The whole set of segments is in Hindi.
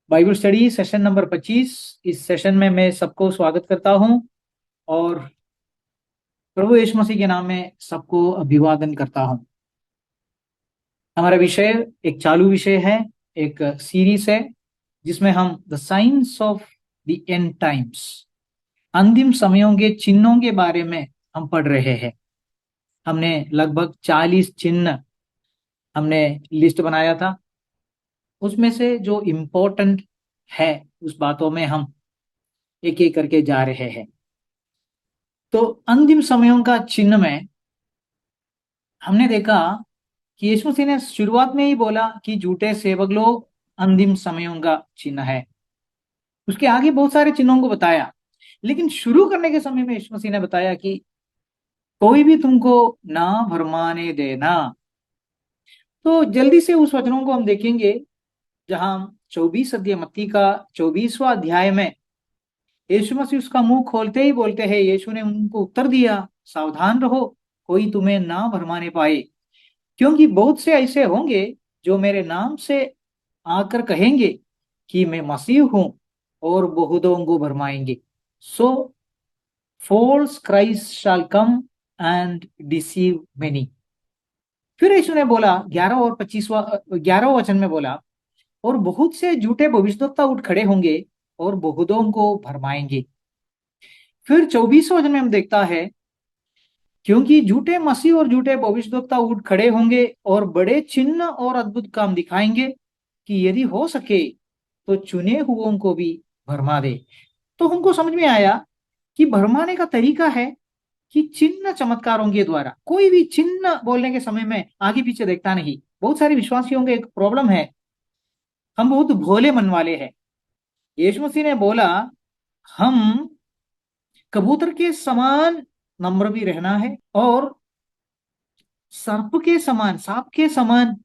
Bible study session number 25। इस सेशन में मैं सबको स्वागत करता हूं और प्रभु यीशु मसीह के नाम में सबको अभिवादन करता हूं। हमारा विषय एक चालू विषय है, एक सीरीज है जिसमें हम the science of the end times, अंतिम समयों के चिन्हों के बारे में हम पढ़ रहे हैं। हमने लगभग 40 चिन्ह हमने लिस्ट बनाया था। उसमें से जो इम्पोर्टेंट है उस बातों में हम एक एक करके जा रहे हैं। तो अंतिम समयों का चिन्ह में हमने देखा कि यीशु मसीह ने शुरुआत में ही बोला कि झूठे सेवक लोग अंतिम समयों का चिन्ह है। उसके आगे बहुत सारे चिन्हों को बताया, लेकिन शुरू करने के समय में यीशु मसीह ने बताया कि कोई भी तुमको ना भरमाने देना। तो जल्दी से उस वचनों को हम देखेंगे, जहां 24 अध्याय मत्ती का 24वां अध्याय में यीशु मसीह उसका मुंह खोलते ही बोलते हैं, यीशु ने उनको उत्तर दिया, सावधान रहो, कोई तुम्हें ना भरमाने पाए, क्योंकि बहुत से ऐसे होंगे जो मेरे नाम से आकर कहेंगे कि मैं मसीह हूं और बहुतों को भरमाएंगे। So false Christ shall come and deceive many. फिर यीशु ने बोला 11 और 25वां 11वां वचन में बोला, और बहुत से झूठे भविष्यद्वक्ता उठ खड़े होंगे और बहुतों को भरमाएंगे। फिर 24वें वचन में हम देखता है, क्योंकि झूठे मसीह और झूठे भविष्यद्वक्ता उठ खड़े होंगे और बड़े चिन्ह और अद्भुत काम दिखाएंगे कि यदि हो सके तो चुने हुओं को भी भरमा दे। तो हमको समझ में आया कि भरमाने का तरीका है कि चिन्ह चमत्कारों के द्वारा। कोई भी चिन्ह बोलने के समय में आगे पीछे देखता नहीं। बहुत सारे विश्वासियों का एक प्रॉब्लम है, हम बहुत भोले मन वाले हैं। यीशु मसीह ने बोला, हम कबूतर के समान नम्र भी रहना है और सर्प के समान, सांप के समान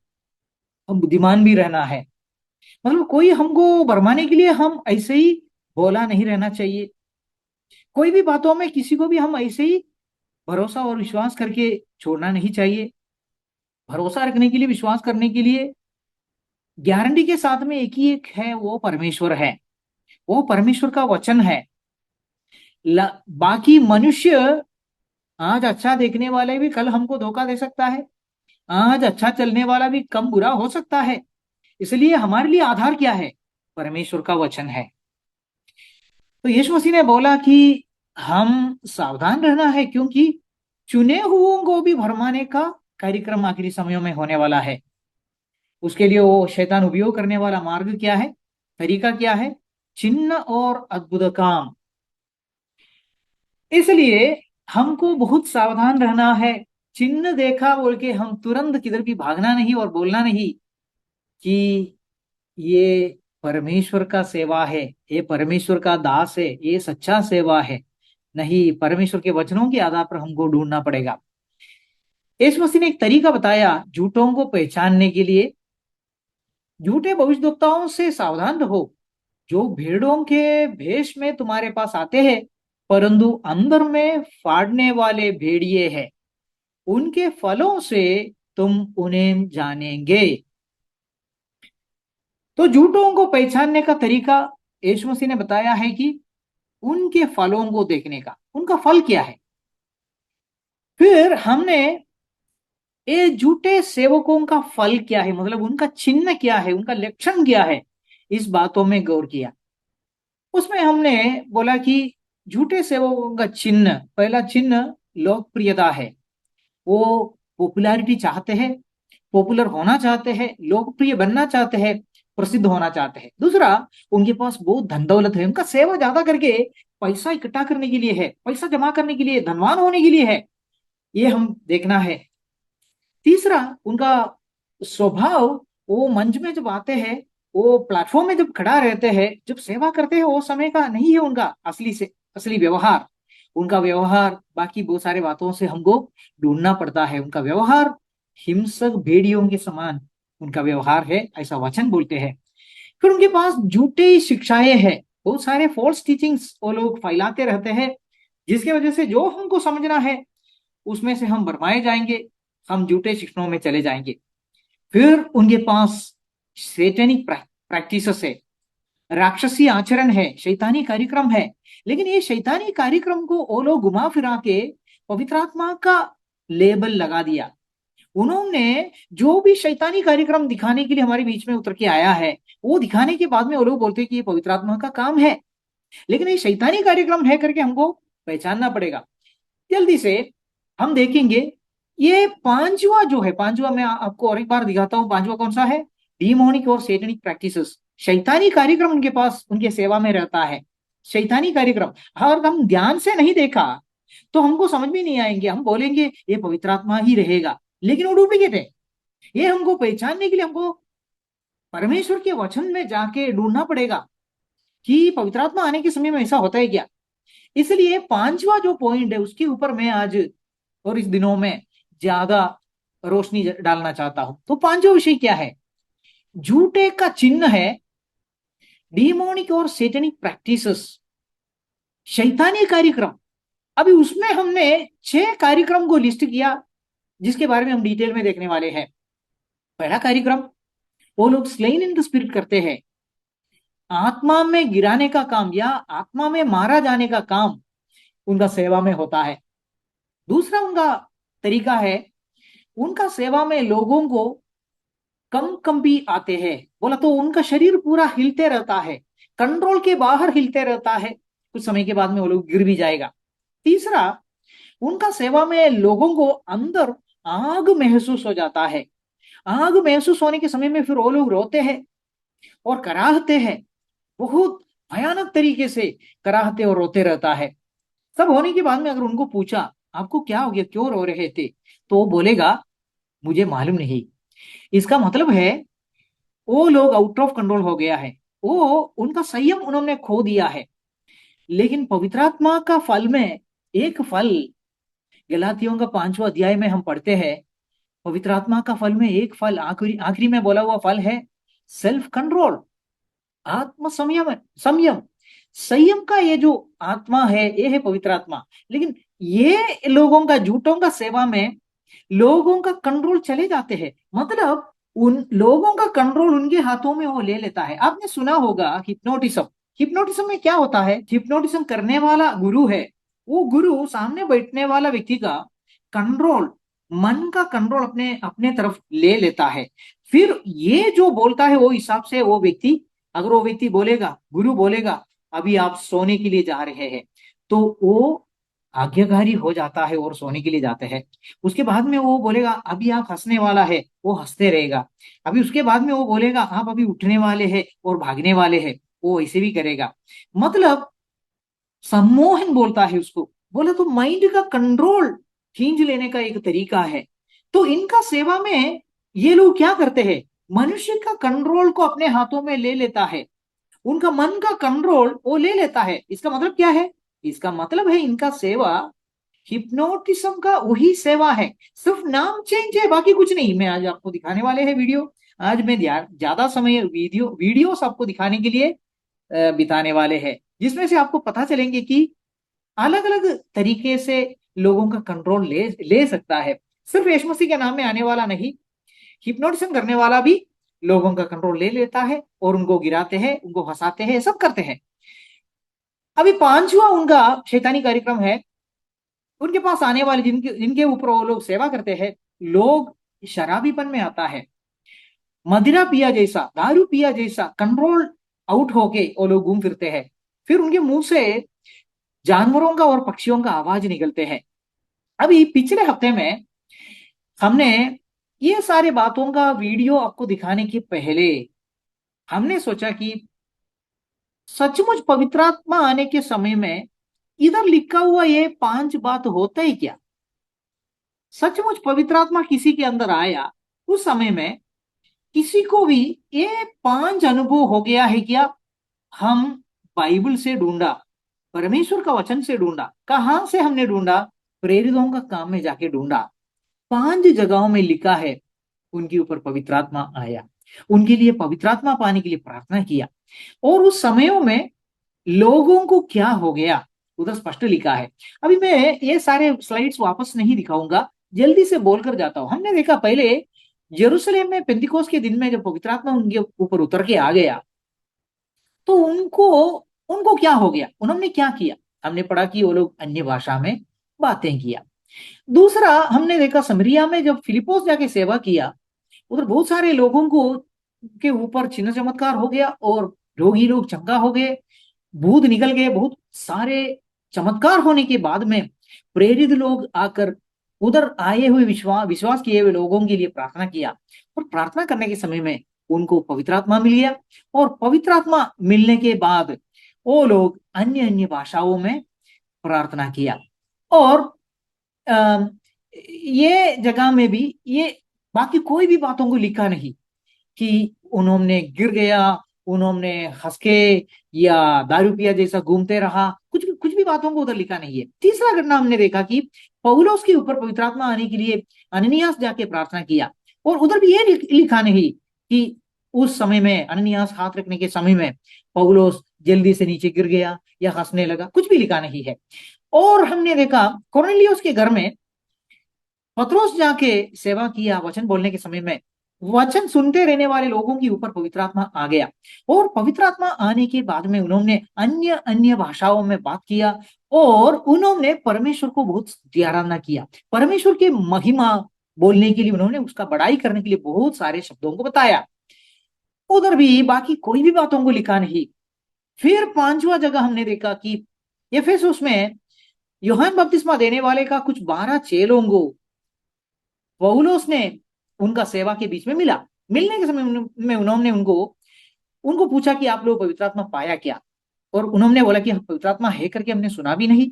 हम बुद्धिमान भी रहना है। मतलब कोई हमको भरमाने के लिए हम ऐसे ही भोला नहीं रहना चाहिए। कोई भी बातों में किसी को भी हम ऐसे ही भरोसा और विश्वास करके छोड़ना नहीं चाहिए। भरोसा रखने के लिए, विश्वास करने के लिए गारंटी के साथ में एक ही एक है, वो परमेश्वर है, वो परमेश्वर का वचन है। बाकी मनुष्य, आज अच्छा देखने वाले भी कल हमको धोखा दे सकता है, आज अच्छा चलने वाला भी कम बुरा हो सकता है। इसलिए हमारे लिए आधार क्या है? परमेश्वर का वचन है। तो यीशु मसीह ने बोला कि हम सावधान रहना है, क्योंकि चुने हुओं को भी भरमाने का कार्यक्रम आखिरी समयों में होने वाला है। उसके लिए वो शैतान उपयोग करने वाला मार्ग क्या है, तरीका क्या है? चिन्ह और अद्भुत काम। इसलिए हमको बहुत सावधान रहना है। चिन्ह देखा बोल के हम तुरंत किधर भी भागना नहीं और बोलना नहीं कि ये परमेश्वर का सेवा है, ये परमेश्वर का दास है, ये सच्चा सेवा है। नहीं, परमेश्वर के वचनों के आधार पर हमको ढूंढना पड़ेगा। यीशु मसीह ने एक तरीका बताया झूठों को पहचानने के लिए। झूठे भविष्यद्वक्ताओं से सावधान रहो, जो भेड़ों के भेष में तुम्हारे पास आते हैं, परंतु अंदर में फाड़ने वाले भेड़िए हैं। उनके फलों से तुम उन्हें जानेंगे। तो झूठों को पहचानने का तरीका यीशु मसीह ने बताया है कि उनके फलों को देखने का, उनका फल क्या है। फिर हमने ये झूठे सेवकों का फल क्या है, मतलब उनका चिन्ह क्या है, उनका लक्षण क्या है, इस बातों में गौर किया। उसमें हमने बोला कि झूठे सेवकों का चिन्ह, पहला चिन्ह लोकप्रियता है। वो पॉपुलैरिटी चाहते हैं, पॉपुलर होना चाहते हैं, लोकप्रिय बनना चाहते हैं, प्रसिद्ध होना चाहते हैं। दूसरा, उनके पास बहुत धन दौलत है, उनका सेवा ज्यादा करके पैसा इकट्ठा करने के लिए है, पैसा जमा करने के लिए, धनवान होने के लिए है, ये हम देखना है। तीसरा, उनका स्वभाव, वो मंच में जब आते हैं, वो प्लेटफॉर्म में जब खड़ा रहते हैं, जब सेवा करते हैं, वो समय का नहीं है उनका असली से असली व्यवहार। उनका व्यवहार बाकी बहुत सारे बातों से हमको ढूंढना पड़ता है। उनका व्यवहार हिंसक भेड़ियों के समान उनका व्यवहार है, ऐसा वचन बोलते हैं। फिर उनके पास झूठी शिक्षाएं हैं, बहुत सारे फॉल्स टीचिंग्स वो लोग फैलाते रहते हैं, जिसकी वजह से जो हमको समझना है उसमें से हम भरमाए जाएंगे, हम झूठे शिक्षणों में चले जाएंगे। फिर उनके पास सैटेनिक प्रैक्टिसेस है, राक्षसी आचरण है, शैतानी कार्यक्रम है। लेकिन ये शैतानी कार्यक्रम को वो लोग घुमा फिरा के पवित्र आत्मा का लेबल लगा दिया। उन्होंने जो भी शैतानी कार्यक्रम दिखाने के लिए हमारे बीच में उतर के आया है, वो दिखाने के बाद में वो लोग बोलते हैं कि ये पवित्र आत्मा का काम है। लेकिन ये शैतानी कार्यक्रम है करके हमको पहचानना पड़ेगा। जल्दी से हम देखेंगे ये पांचवा जो है, पांचवा मैं आपको और एक बार दिखाता हूं। पांचवा कौन सा है? डीमोनिक और सेटनिक प्रैक्टिसेस, शैतानी कार्यक्रम उनके पास, उनके सेवा में रहता है। शैतानी कार्यक्रम अगर हम ध्यान से नहीं देखा तो हमको समझ में नहीं आएंगे। हम बोलेंगे ये पवित्र आत्मा ही रहेगा, लेकिन वो डुप्लीकेट है। ये हमको पहचानने के लिए हमको परमेश्वर के वचन में जाके ढूंढना पड़ेगा कि पवित्र आत्मा आने के समय में ऐसा होता है क्या। इसलिए पांचवा जो पॉइंट है उसके ऊपर मैं आज और इस दिनों में ज्यादा रोशनी डालना चाहता हूं। तो पांचवा विषय क्या है? झूठे का चिन्ह है डीमोनिक और सेटनिक प्रैक्टिसेस, शैतानी कार्यक्रम। अभी उसमें हमने 6 कार्यक्रम को लिस्ट किया जिसके बारे में हम डिटेल में देखने वाले हैं। पहला कार्यक्रम, वो लोग स्लेन इन द स्पिरिट करते हैं, आत्मा में गिराने का काम या आत्मा में मारा जाने का काम उनका सेवा में होता है। दूसरा उनका तरीका है, उनका सेवा में लोगों को कंपी आते हैं। बोला तो उनका शरीर पूरा हिलते रहता है, कंट्रोल के बाहर हिलते रहता है, कुछ समय के बाद में वो लोग गिर भी जाएगा। तीसरा, उनका सेवा में लोगों को अंदर आग महसूस हो जाता है। आग महसूस होने के समय में फिर वो लोग रोते हैं और कराहते हैं, बहुत भयानक तरीके से कराहते और रोते रहता है। सब होने के बाद में अगर उनको पूछा आपको क्या हो गया, क्यों रो रहे थे, तो वो बोलेगा मुझे मालूम नहीं। इसका मतलब है वो लोग आउट ऑफ कंट्रोल हो गया है, वो उनका संयम उन्होंने खो दिया है। लेकिन पवित्र आत्मा का फल में एक फल, गलातियों का 5वां अध्याय में हम पढ़ते हैं, पवित्र आत्मा का फल में एक फल, आखिरी आखिरी में बोला हुआ फल है सेल्फ कंट्रोल, आत्म संयम। संयम संयम का ये जो आत्मा है ये है पवित्र आत्मा। लेकिन ये लोगों का, झूठों का सेवा में लोगों का कंट्रोल चले जाते हैं, मतलब उन लोगों का कंट्रोल उनके हाथों में वो ले लेता है। आपने सुना होगा हिप्नोटिज्म। हिप्नोटिज्म में क्या होता है? हिप्नोटिज्म करने वाला गुरु है, वो गुरु सामने बैठने वाला व्यक्ति का कंट्रोल, मन का कंट्रोल अपने अपने तरफ ले लेता है। फिर ये जो बोलता है वो हिसाब से वो व्यक्ति, अगर वो व्यक्ति बोलेगा, गुरु बोलेगा अभी आप सोने के लिए जा रहे हैं, तो वो आज्ञाकारी हो जाता है और सोने के लिए जाते हैं। उसके बाद में वो बोलेगा अभी आप हंसने वाला है, वो हंसते रहेगा। अभी उसके बाद में वो बोलेगा आप अभी उठने वाले हैं और भागने वाले हैं, वो ऐसे भी करेगा। मतलब सम्मोहन बोलता है उसको। बोला तो माइंड का कंट्रोल खींच लेने का एक तरीका है। तो इनका सेवा में ये लोग क्या करते हैं? मनुष्य का कंट्रोल को अपने हाथों में ले लेता है, उनका मन का कंट्रोल वो ले लेता है। इसका मतलब क्या है? इसका मतलब है इनका सेवा हिप्नोटिज्म का वही सेवा है, सिर्फ नाम चेंज है, बाकी कुछ नहीं। मैं आज आपको दिखाने वाले हैं वीडियो। आज मैं ज्यादा समय वीडियोस आपको दिखाने के लिए बिताने वाले हैं, जिसमें से आपको पता चलेंगे कि अलग अलग तरीके से लोगों का कंट्रोल ले ले सकता है। सिर्फ यीशु मसीह के नाम में आने वाला नहीं, हिप्नोटिज्म करने वाला भी लोगों का कंट्रोल ले लेता है और उनको गिराते हैं, उनको हंसाते हैं, सब करते हैं। अभी 5वां उनका शैतानी कार्यक्रम है, उनके पास आने वाले जिनके जिनके ऊपर वो लोग सेवा करते हैं, लोग शराबीपन में आता है, मदिरा पिया जैसा, दारू पिया जैसा कंट्रोल आउट होके वो लोग घूम फिरते हैं। फिर उनके मुंह से जानवरों का और पक्षियों का आवाज निकलते हैं। अभी पिछले हफ्ते में हमने ये सारे बातों का वीडियो आपको दिखाने के पहले हमने सोचा कि सचमुच पवित्र आत्मा आने के समय में इधर लिखा हुआ ये 5 बात होता ही क्या? सचमुच पवित्र आत्मा किसी के अंदर आया उस समय में किसी को भी ये 5 अनुभव हो गया है क्या? हम बाइबल से ढूंढा, परमेश्वर का वचन से ढूंढा। कहां से हमने ढूंढा? प्रेरितों का काम में जाके ढूंढा। 5 जगहों में लिखा है उनके ऊपर पवित्र आत्मा आया, उनके लिए पवित्र आत्मा पाने के लिए प्रार्थना किया, और उस समयों में लोगों को क्या हो गया उधर स्पष्ट लिखा है। अभी मैं ये सारे स्लाइड्स वापस नहीं दिखाऊंगा, जल्दी से बोलकर जाता हूं। हमने देखा पहले यरूशलेम में पेंतिकोस्त के दिन में जब पवित्र आत्मा उनके ऊपर उतर के आ गया, तो उनको उनको क्या हो गया, उन्होंने क्या किया? हमने पढ़ा कि वो लोग अन्य भाषा में बातें किया। दूसरा, हमने देखा समरिया में जब फिलिपोस जाके सेवा किया, उधर बहुत सारे लोगों को के ऊपर चिन्ह चमत्कार हो गया और रोगी लोग चंगा हो गए, भूत निकल गए। बहुत सारे चमत्कार होने के बाद में प्रेरित लोग आकर उधर आए हुए विश्वास किए हुए लोगों के लिए प्रार्थना किया, और प्रार्थना करने के समय में उनको पवित्र आत्मा मिल गया। और पवित्र आत्मा मिलने के बाद वो लोग अन्य अन्य भाषाओं में प्रार्थना किया। और अ, ये जगह में भी ये बाकी कोई भी बातों को लिखा नहीं कि उन्होंने गिर गया, उन्होंने हंस के या दारू पिया जैसा घूमते रहा, कुछ भी बातों को उधर लिखा नहीं है। तीसरा घटना हमने देखा कि पौलुस के ऊपर पवित्र आत्मा आने के लिए अननियास जाके प्रार्थना किया, और उधर भी ये लिखा नहीं कि उस समय में अननियास हाथ रखने के समय में पौलुस जल्दी से नीचे गिर गया या हंसने लगा, कुछ भी लिखा नहीं है। और हमने देखा कोर्नेलियुस के घर में पतरोस जाके सेवा किया, वचन बोलने के समय में वचन सुनते रहने वाले लोगों के ऊपर पवित्र आत्मा आ गया, और पवित्र आत्मा आने के बाद में उन्होंने अन्य अन्य भाषाओं में बात किया, और उन्होंने परमेश्वर को बहुत स्तुति आराधना किया। परमेश्वर की महिमा बोलने के लिए उन्होंने उसका बड़ाई करने के लिए बहुत सारे शब्दों को बताया। उधर भी बाकी कोई भी बातों को लिखा नहीं। फिर पांचवा जगह हमने देखा कि एफेसुस में यूहन्ना बपतिस्मा देने वाले का कुछ 12 चेलों को पौलुस ने उनका सेवा के बीच में मिला। मिलने के समय में उन्होंने उनको उनको पूछा कि आप लोग पवित्र आत्मा पाया क्या? और उन्होंने बोला कि पवित्र आत्मा है करके हमने सुना भी नहीं।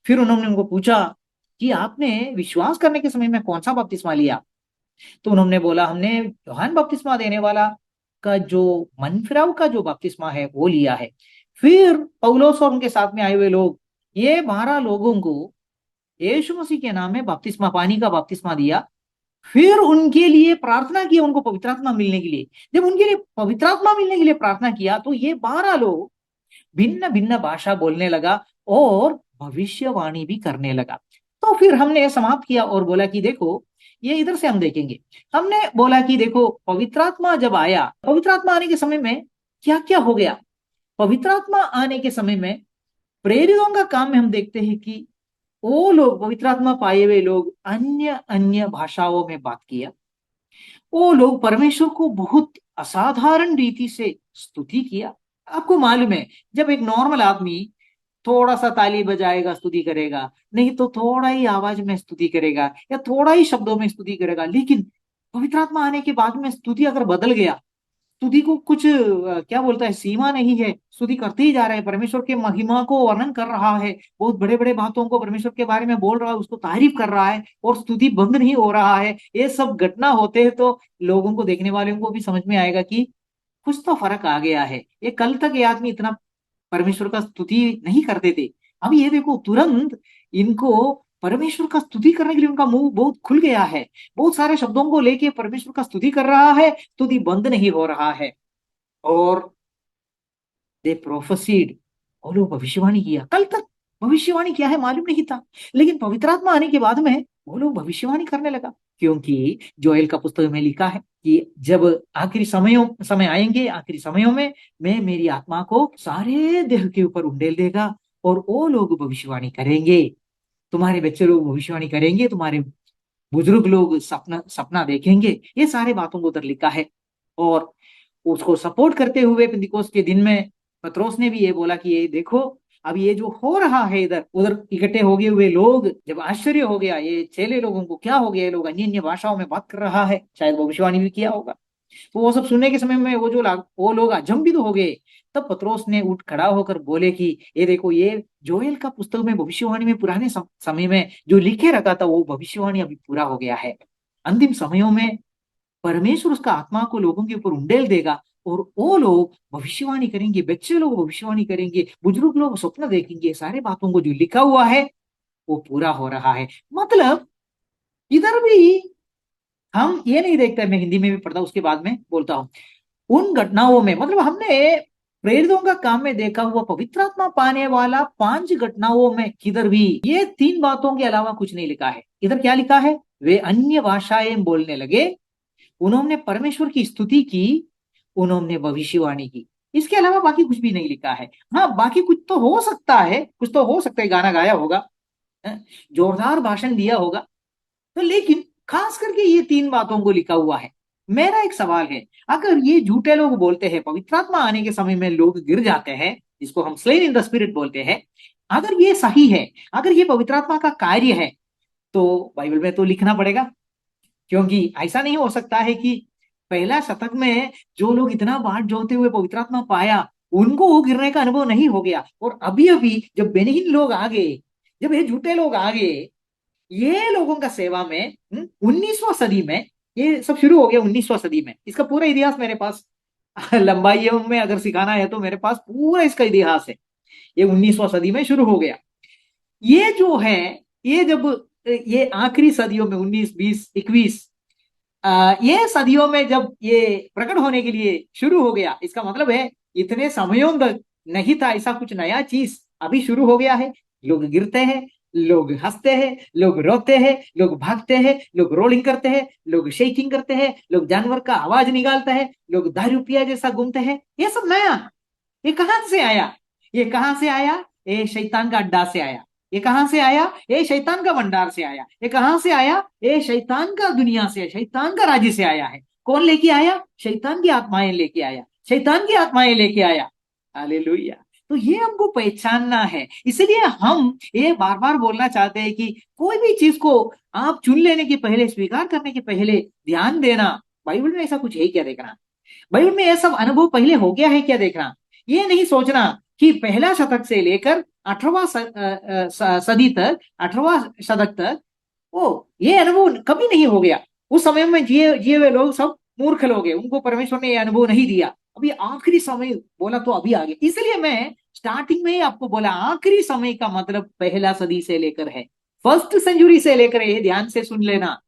फिर उन्होंने उनको पूछा कि आपने विश्वास करने के समय में कौन सा बपतिस्मा लिया? तो उन्होंने बोला हमने यूहन्ना बपतिस्मा देने वाला का जो मन फिराव का जो बपतिस्मा है वो लिया है। फिर पौलुस और उनके साथ में आए हुए लोग, ये 12 लोगों को यीशु मसीह के नाम में बपतिस्मा, पानी का बपतिस्मा दिया। फिर उनके लिए प्रार्थना की, उनको पवित्र आत्मा मिलने के लिए। जब उनके लिए पवित्र आत्मा मिलने के लिए प्रार्थना किया तो ये 12 लोग भिन्न भिन्न भाषा बोलने लगा और भविष्यवाणी भी करने लगा। तो फिर हमने समाप्त किया और बोला कि देखो, ये इधर से हम देखेंगे। हमने बोला कि देखो, पवित्र आत्मा जब आया, पवित्र आत्मा आने के समय में क्या क्या हो गया। पवित्र आत्मा आने के समय में प्रेरितों का काम में हम देखते हैं कि वो लोग, पवित्र आत्मा पाए हुए लोग, अन्य अन्य भाषाओं में बात किया। वो लोग परमेश्वर को बहुत असाधारण रीति से स्तुति किया। आपको मालूम है, जब एक नॉर्मल आदमी थोड़ा सा ताली बजाएगा स्तुति करेगा, नहीं तो थोड़ा ही आवाज में स्तुति करेगा या थोड़ा ही शब्दों में स्तुति करेगा, लेकिन पवित्र आत्मा आने के बाद में स्तुति अगर बदल गया, स्तुति को कुछ क्या बोलता है, सीमा नहीं है, स्तुति करते ही जा रहा है, परमेश्वर के महिमा को वर्णन कर रहा है, बहुत बड़े बड़े बातों को परमेश्वर के बारे में बोल रहा है, उसको तारीफ कर रहा है, और स्तुति बंद नहीं हो रहा है। ये सब घटना होते हैं तो लोगों को, देखने वालों को भी समझ में आएगा कि कुछ तो फर्क आ गया है। ये कल तक ये आदमी इतना परमेश्वर का स्तुति नहीं करते थे, अब ये देखो तुरंत इनको परमेश्वर का स्तुति करने के लिए उनका मुंह बहुत खुल गया है, बहुत सारे शब्दों को लेके परमेश्वर का स्तुति कर रहा है, स्तुति बंद नहीं हो रहा है। और दे प्रोफेसीड, और वो भविष्यवाणी किया। कल तक भविष्यवाणी क्या है मालूम नहीं था, लेकिन पवित्र आत्मा आने के बाद में वो लोग भविष्यवाणी करने लगा, क्योंकि जोएल का पुस्तक में लिखा है कि जब आखिरी समय आएंगे, आखिरी समयों में मैं मेरी आत्मा को सारे देह के ऊपर उंडेल देगा और वो लोग भविष्यवाणी करेंगे। तुम्हारे बच्चे लोग भविष्यवाणी करेंगे, तुम्हारे बुजुर्ग लोग सपना सपना देखेंगे। ये सारे बातों को उधर लिखा है। और उसको सपोर्ट करते हुए पेंतिकोस्त के दिन में पतरोस ने भी ये बोला कि ये देखो, अब ये जो हो रहा है इधर उधर इकट्ठे हो गए हुए लोग, जब आश्चर्य हो गया ये चेले लोगों को, क्या हो गया, ये लोग अन्य अन्य भाषाओं में बात कर रहा है, शायद भविष्यवाणी भी किया होगा। तो वो सब सुनने के समय में वो लोग अचंभित हो गए। तब पतरोस ने उठ खड़ा होकर बोले कि ये देखो, ये जोएल का पुस्तक में भविष्यवाणी में पुराने समय में जो लिखे रखा था वो भविष्यवाणी अभी पूरा हो गया है। अंतिम समयों में परमेश्वर उसका आत्मा को लोगों के ऊपर उंडेल देगा और वो लोग भविष्यवाणी करेंगे, बच्चे लोग भविष्यवाणी करेंगे, बुजुर्ग लोग स्वप्न देखेंगे। सारे बातों को जो लिखा हुआ है वो पूरा हो रहा है। मतलब इधर भी हम ये नहीं देखते, मैं हिंदी में भी पढ़ता हूं, उसके बाद में बोलता हूं, उन घटनाओं में, मतलब हमने प्रेरितों का काम में देखा हुआ पवित्र आत्मा पाने वाला 5 घटनाओं में किधर भी ये 3 बातों के अलावा कुछ नहीं लिखा है। इधर क्या लिखा है? वे अन्य भाषाएं बोलने लगे, उन्होंने परमेश्वर की स्तुति की, उन्होंने भविष्यवाणी की। इसके अलावा बाकी कुछ भी नहीं लिखा है। हाँ, बाकी कुछ तो हो सकता है, कुछ तो हो सकता है, गाना गाया होगा, जोरदार भाषण दिया होगा, तो लेकिन खास करके ये तीन बातों को लिखा हुआ है। मेरा एक सवाल है, अगर ये झूठे लोग बोलते हैं पवित्र आत्मा आने के समय में लोग गिर जाते हैं, जिसको हम स्लेन इन द स्पिरिट बोलते हैं, अगर ये सही है, अगर ये पवित्र आत्मा का कार्य है, तो बाइबल में तो लिखना पड़ेगा। क्योंकि ऐसा नहीं हो सकता है कि पहला शतक में जो लोग इतना बाट जोते हुए पवित्र आत्मा पाया, उनको वो गिरने का अनुभव नहीं हो गया, और अभी अभी जब बेनिहीन लोग आ गए, जब ये झूठे लोग आ गए, ये लोगों का सेवा में 19वीं सदी में ये सब शुरू हो गया। 19वीं सदी में इसका पूरा इतिहास मेरे पास लंबाइयों में अगर सिखाना है तो मेरे पास पूरा इसका इतिहास है। ये 19वीं सदी में शुरू हो गया। ये जो है, ये जब ये आखिरी सदियों में 19, 20, 21, ये सदियों में जब ये प्रकट होने के लिए शुरू हो गया, इसका मतलब है इतने समयों तक नहीं था ऐसा कुछ नया चीज, अभी शुरू हो गया है। लोग गिरते हैं, लोग हंसते हैं, लोग रोते हैं, लोग भागते हैं, लोग रोलिंग करते हैं, लोग शेकिंग करते हैं, लोग जानवर का आवाज निकालते हैं, लोग दारू पिया जैसा घूमते हैं। ये सब नया, ये कहां से आया? ये कहां से आया? ये शैतान का अड्डा से आया। ये कहां से आया? ये शैतान का भंडार से आया। ये कहां से आया? ये शैतान का दुनिया से, शैतान का राज्य से आया है। कौन लेके आया? शैतान की आत्माएं लेके आया, शैतान की आत्माएं लेके आया। हालेलुया। तो ये हमको पहचानना है। इसलिए हम ये बार बार बोलना चाहते हैं कि कोई भी चीज को आप चुन लेने के पहले, स्वीकार करने के पहले ध्यान देना, बाइबल में ऐसा कुछ है क्या देखना, बाइबल में यह सब अनुभव पहले हो गया है क्या देखना। ये नहीं सोचना कि पहला शतक से लेकर 18वां सदी तक, 18वां शतक तक, ओ ये अनुभव कभी नहीं हो गया। उस समय में जिए जिए हुए लोग सब मूर्ख लोग हैं, उनको परमेश्वर ने ये अनुभव नहीं दिया। अभी आखिरी समय बोला तो अभी आ गया। इसलिए मैं स्टार्टिंग में ही आपको बोला, आखिरी समय का मतलब पहला सदी से लेकर है, फर्स्ट सेंचुरी से लेकर, ये ध्यान से सुन लेना।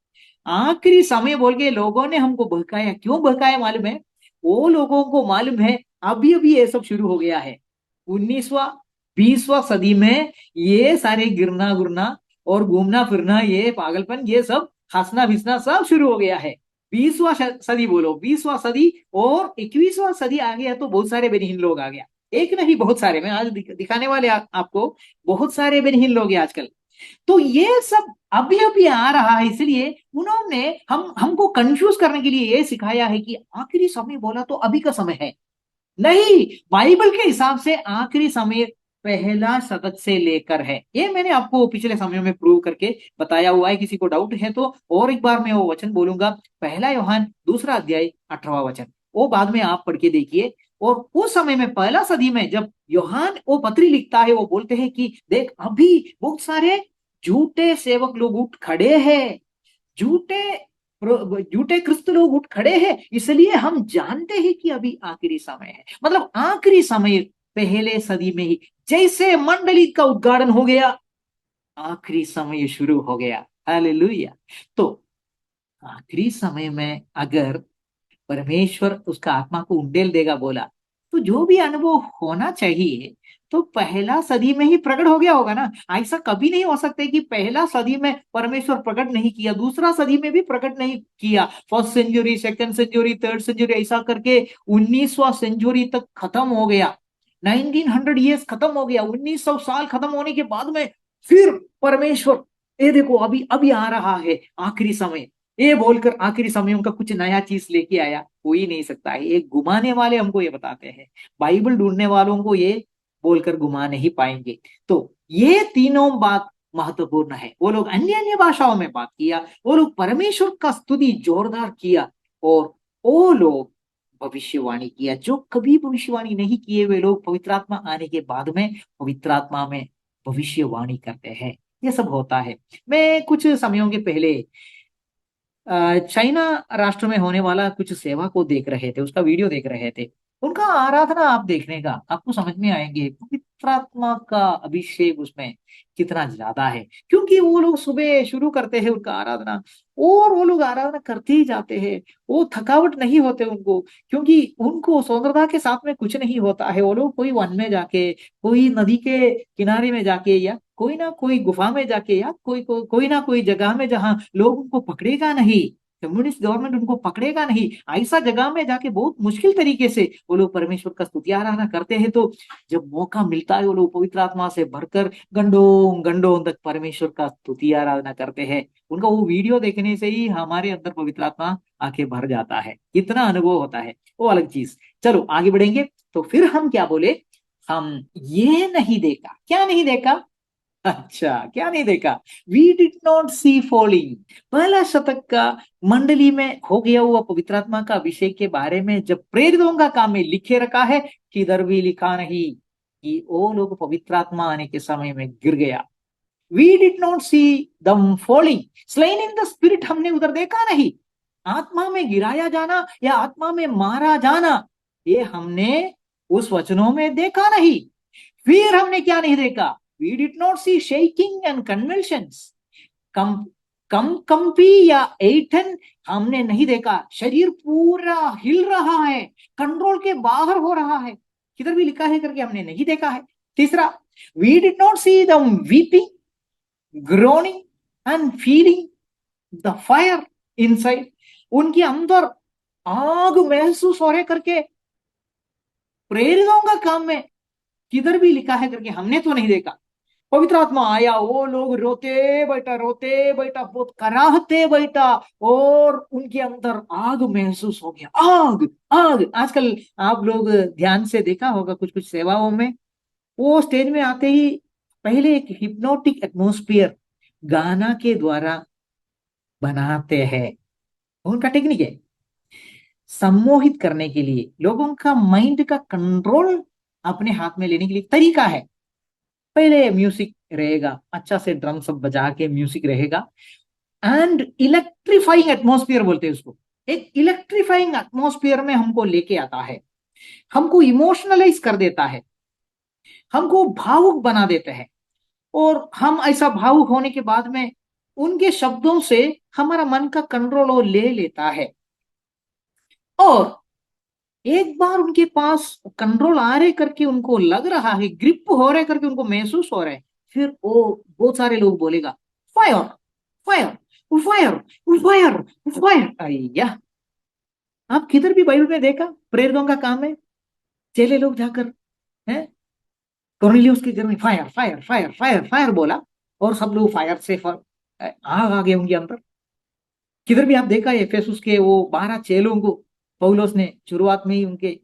आखिरी समय बोल के लोगों ने हमको बहकाया, क्यों बहकाया मालूम है? वो लोगों को मालूम है अभी अभी ये सब शुरू हो गया है। 19वां 20वां सदी में ये सारे गिरना गुरना और घूमना फिरना, ये पागलपन, ये सब हंसना भिसना सब शुरू हो गया है। 20वां सदी बोलो, 20वां सदी, और 21वां सदी आ गया तो बहुत सारे बेनिहीन लोग आ गया। एक नहीं, बहुत सारे, मैं आज दिखाने वाले आपको, बहुत सारे बेनिहीन लोग हैं आजकल। तो ये सब अभी अभी आ रहा है। इसलिए उन्होंने हमको कंफ्यूज करने के लिए ये सिखाया है कि आखिरी समय बोला तो अभी का समय है। नहीं, बाइबल के हिसाब से आखिरी समय पहला शतक से लेकर है। ये मैंने आपको पिछले समयों में प्रूव करके बताया हुआ है। किसी को डाउट है तो और एक बार मैं वो वचन बोलूंगा, पहला यूहन्ना 2 अध्याय 18वां वचन, वो बाद में आप पढ़ के देखिए। और उस समय में पहला सदी में जब यूहन्ना वो पत्री लिखता है, वो बोलते हैं कि देख अभी बहुत सारे झूठे सेवक लोग उठ खड़े हैं, झूठे झूठे क्रिस्त लोग उठ खड़े हैं, इसलिए हम जानते हैं कि अभी आखिरी समय है। मतलब आखिरी समय पहले सदी में ही जैसे मंडली का उद्घाटन हो गया, आखिरी समय शुरू हो गया। हालेलुया। तो आखिरी समय में अगर परमेश्वर उसका आत्मा को उंडेल देगा बोला, तो जो भी अनुभव होना चाहिए तो पहला सदी में ही प्रकट हो गया होगा ना। ऐसा कभी नहीं हो सकता कि पहला सदी में परमेश्वर प्रकट नहीं किया, दूसरा सदी में भी प्रकट नहीं किया, first century, second century, third century, ऐसा करके 19वां सेंचुरी तक खत्म हो गया। 1900 ईयर्स खत्म हो गया। 1900 साल खत्म होने के बाद में फिर परमेश्वर, ये देखो अभी अभी आ रहा है आखिरी समय, ये बोलकर आखिरी समय उनका कुछ नया चीज लेके आया, हो ही नहीं सकता है। ये घुमाने वाले हमको ये बताते हैं, बाइबल ढूंढने वालों को ये बोलकर घुमा नहीं पाएंगे। तो ये तीनों बात महत्वपूर्ण है। वो लोग अन्य अन्य भाषाओं में बात किया, वो लोग परमेश्वर का स्तुति जोरदार किया, और वो लोग भविष्यवाणी किया। जो कभी भविष्यवाणी नहीं किए वे लोग पवित्र आत्मा आने के बाद में पवित्र आत्मा में भविष्यवाणी करते हैं। ये सब होता है। मैं कुछ समयों के पहले चाइना राष्ट्र में होने वाला कुछ सेवा को देख रहे थे, उसका वीडियो देख रहे थे। उनका आराधना आप देखने का आपको समझ में आएंगे पवित्र आत्मा का अभिषेक उसमें कितना ज्यादा है। क्योंकि वो लोग सुबह शुरू करते हैं उनका आराधना, और वो लोग आराधना करते ही जाते हैं। वो थकावट नहीं होते उनको, क्योंकि उनको स्वतंत्रता के साथ में कुछ नहीं होता है। वो लोग कोई वन में जाके, कोई नदी के किनारे में जाके, या कोई ना कोई गुफा में जाके, या कोई ना कोई जगह में जहां लोग उनको पकड़ेगा नहीं, कम्युनिस्ट गवर्नमेंट उनको पकड़ेगा नहीं। ऐसा जगह में जाके बहुत मुश्किल तरीके से वो लोग परमेश्वर का स्तुति आराधना करते हैं। तो जब मौका मिलता है वो लोग पवित्र आत्मा से भरकर घंटों घंटों तक परमेश्वर का स्तुति आराधना करते हैं। उनका वो वीडियो देखने से ही हमारे अंदर पवित्र आत्मा आके भर जाता है, इतना अनुभव होता है, वो अलग चीज। चलो आगे बढ़ेंगे। तो फिर हम क्या बोले, हम ये नहीं देखा, क्या नहीं देखा, अच्छा क्या नहीं देखा, we did not see falling. पहला शतक का मंडली में हो गया हुआ पवित्र आत्मा का अभिषेक के बारे में जब प्रेरितों का काम में लिखे रखा है, किधर भी लिखा नहीं कि वो लोग पवित्र आत्मा आने के समय में गिर गया। वी डिड नॉट सी दम falling, slain in the spirit, हमने उधर देखा नहीं। आत्मा में गिराया जाना या आत्मा में मारा जाना, ये हमने उस वचनों में देखा नहीं। फिर हमने क्या नहीं देखा, we did not see shaking and convulsions, कम कंपी या एठन हमने नहीं देखा। शरीर पूरा हिल रहा है, कंट्रोल के बाहर हो रहा है, किधर भी लिखा है करके हमने नहीं देखा है। तीसरा, वी डिड नॉट सी दम weeping, groaning and feeling the fire inside, उनके अंदर आग महसूस हो रहे करके प्रेरितों का काम में किधर भी लिखा है करके हमने तो नहीं देखा। पवित्र आत्मा आया, वो लोग रोते बैठा बहुत कराहते बैठा, और उनके अंदर आग महसूस हो गया। आग आग, आजकल आप लोग ध्यान से देखा होगा कुछ कुछ सेवाओं में, वो स्टेज में आते ही पहले एक हिप्नोटिक एटमोस्फियर गाना के द्वारा बनाते हैं। उनका टेक्निक है सम्मोहित करने के लिए, लोगों का माइंड का कंट्रोल अपने हाथ में लेने के लिए तरीका है। पहले म्यूजिक रहेगा, अच्छा से ड्रम सब बजा के म्यूजिक रहेगा, एंड इलेक्ट्रीफाइंग एटमोस्फियर बोलते हैं उसको। एक इलेक्ट्रीफाइंग एटमोस्फियर में हमको लेके आता है, हमको इमोशनलाइज कर देता है, हमको भावुक बना देते हैं। और हम ऐसा भावुक होने के बाद में उनके शब्दों से हमारा मन का कंट्रोल वो ले लेता है। और एक बार उनके पास कंट्रोल आ रहे करके उनको लग रहा है, ग्रिप हो रहे करके उनको महसूस हो रहा है, फिर वो बहुत सारे लोग बोलेगा fire fire fire fire fire. अय्या, आप किधर भी बाइबल में देखा प्रेरितों का काम है, चेले लोग जाकर है कॉर्नेलियस के घर में fire fire fire fire fire बोला, और सब लोग फायर से आग आ गए उनके अंदर। किधर भी आप देखा है एफेसुस के वो 12 चेलों को पौलुस ने शुरुआत में ही उनके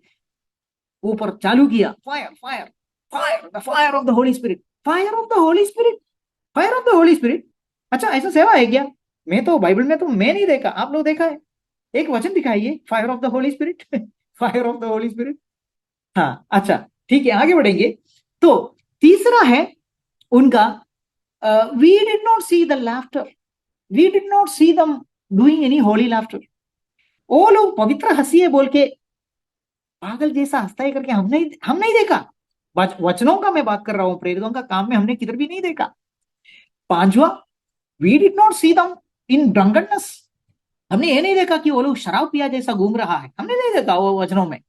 ऊपर चालू किया, fire fire fire, the fire of the Holi spirit, fire of the Holi spirit, fire of the Holi spirit. अच्छा ऐसा सेवा है क्या? मैं तो बाइबल में तो मैं नहीं देखा, आप लोग देखा है? एक वचन दिखाइए fire of the Holi spirit, fire of the Holi spirit. हाँ अच्छा, ठीक है आगे बढ़ेंगे। तो तीसरा है उनका, we did not see the laughter, we did not see them doing any Holi laughter. वो लोग पवित्र हंसी है बोल के पागल जैसा हंसता है करके हम नहीं देखा। वचनों का मैं बात कर रहा हूं, प्रेरितों का काम में हमने किधर भी नहीं देखा। पांचवा, वी डिड नॉट सी दम इन ड्रंकननेस, हमने ये नहीं देखा कि वो लोग शराब पिया जैसा घूम रहा है, हमने नहीं देखा वो वचनों में।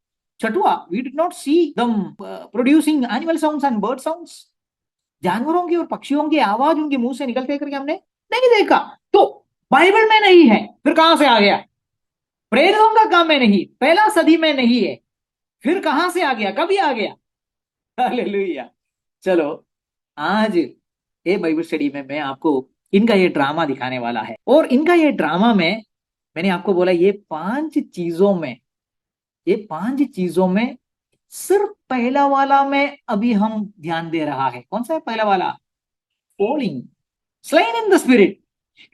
छठवा, वी डिड नॉट सी दम producing animal sounds and bird sounds, जानवरों की और पक्षियों की आवाज उनके मुंह से निकलते करके हमने नहीं देखा। तो बाइबल में नहीं है, फिर कहां से आ गया? प्रेरितों का काम में नहीं, पहला सदी में नहीं है, फिर कहां से आ गया, कभी आ गया? हालेलुया। चलो आज ये बाइबल स्टडी में मैं आपको इनका ये ड्रामा दिखाने वाला है, और इनका ये ड्रामा में मैंने आपको बोला ये 5 चीजों में, ये 5 चीजों में सिर्फ पहला वाला में अभी हम ध्यान दे रहा है। कौन सा है पहला वाला? Falling, slain in the spirit.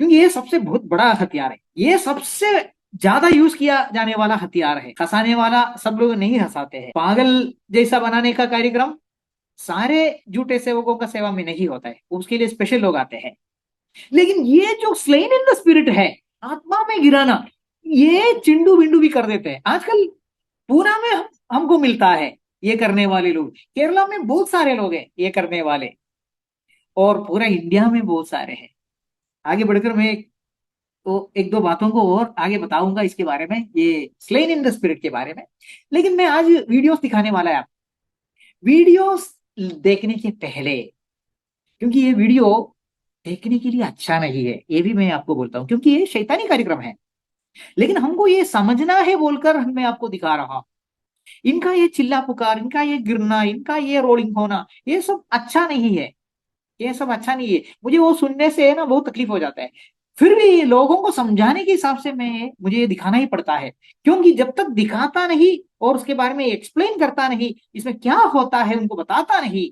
क्योंकि ये सबसे बहुत बड़ा हथियार है, ये सबसे ज्यादा यूज किया जाने वाला हथियार है। हंसाने वाला सब लोग नहीं हंसाते हैं, पागल जैसा बनाने का कार्यक्रम सारे झूठे सेवकों का सेवा में नहीं होता है, उसके लिए स्पेशल लोग आते हैं। लेकिन ये जो स्लेन इन द स्पिरिट है, आत्मा में गिराना, ये चिंडू बिंडू भी कर देते हैं आजकल। पूना में हमको मिलता है ये करने वाले लोग, केरला में बहुत सारे लोग हैं ये करने वाले, और पूरा इंडिया में बहुत सारे हैं। आगे बढ़कर मैं तो एक दो बातों को और आगे बताऊंगा इसके बारे में, ये स्लेन इन द स्पिरिट के बारे में। लेकिन मैं आज वीडियोस दिखाने वाला है आप, वीडियोस देखने के पहले, क्योंकि ये वीडियो देखने के लिए अच्छा नहीं है, ये भी मैं आपको बोलता हूं, क्योंकि ये शैतानी कार्यक्रम है। लेकिन हमको ये समझना है बोलकर मैं आपको दिखा रहा हूं। इनका ये चिल्ला पुकार, इनका ये गिरना, इनका ये रोलिंग होना, ये सब अच्छा नहीं है। ये सब अच्छा नहीं है। मुझे वो सुनने से ना बहुत तकलीफ हो जाता है। फिर भी लोगों को समझाने के हिसाब से मैं मुझे ये दिखाना ही पड़ता है, क्योंकि जब तक दिखाता नहीं और उसके बारे में एक्सप्लेन करता नहीं, इसमें क्या होता है उनको बताता नहीं,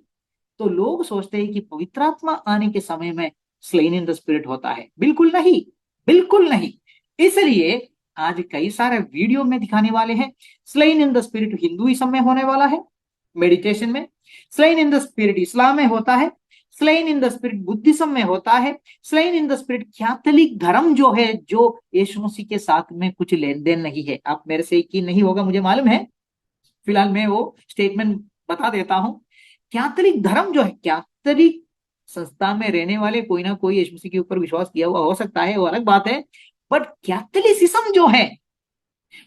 तो लोग सोचते हैं कि पवित्र आत्मा आने के समय में स्लेन इन द स्पिरिट होता है। बिल्कुल नहीं, बिल्कुल नहीं। इसलिए आज कई सारे वीडियो में दिखाने वाले हैं। Slain in the spirit Hinduism में होने वाला है, मेडिटेशन में। स्लेन इन द स्पिरिट इस्लाम में होता है। Slain in the spirit Buddhism में होता है। Slain in the spirit Catholic धर्म जो है, जो यीशु मसीह के साथ में कुछ लेन देन नहीं है। आप मेरे से यकीन नहीं होगा, मुझे मालूम है। फिलहाल मैं वो स्टेटमेंट बता देता हूं। कैथोलिक धर्म जो है, कैथोलिक संस्था में रहने वाले कोई ना कोई यीशु मसीह के ऊपर विश्वास किया हुआ हो सकता है, वो अलग बात है। बट कैथोलिसिज्म जो है,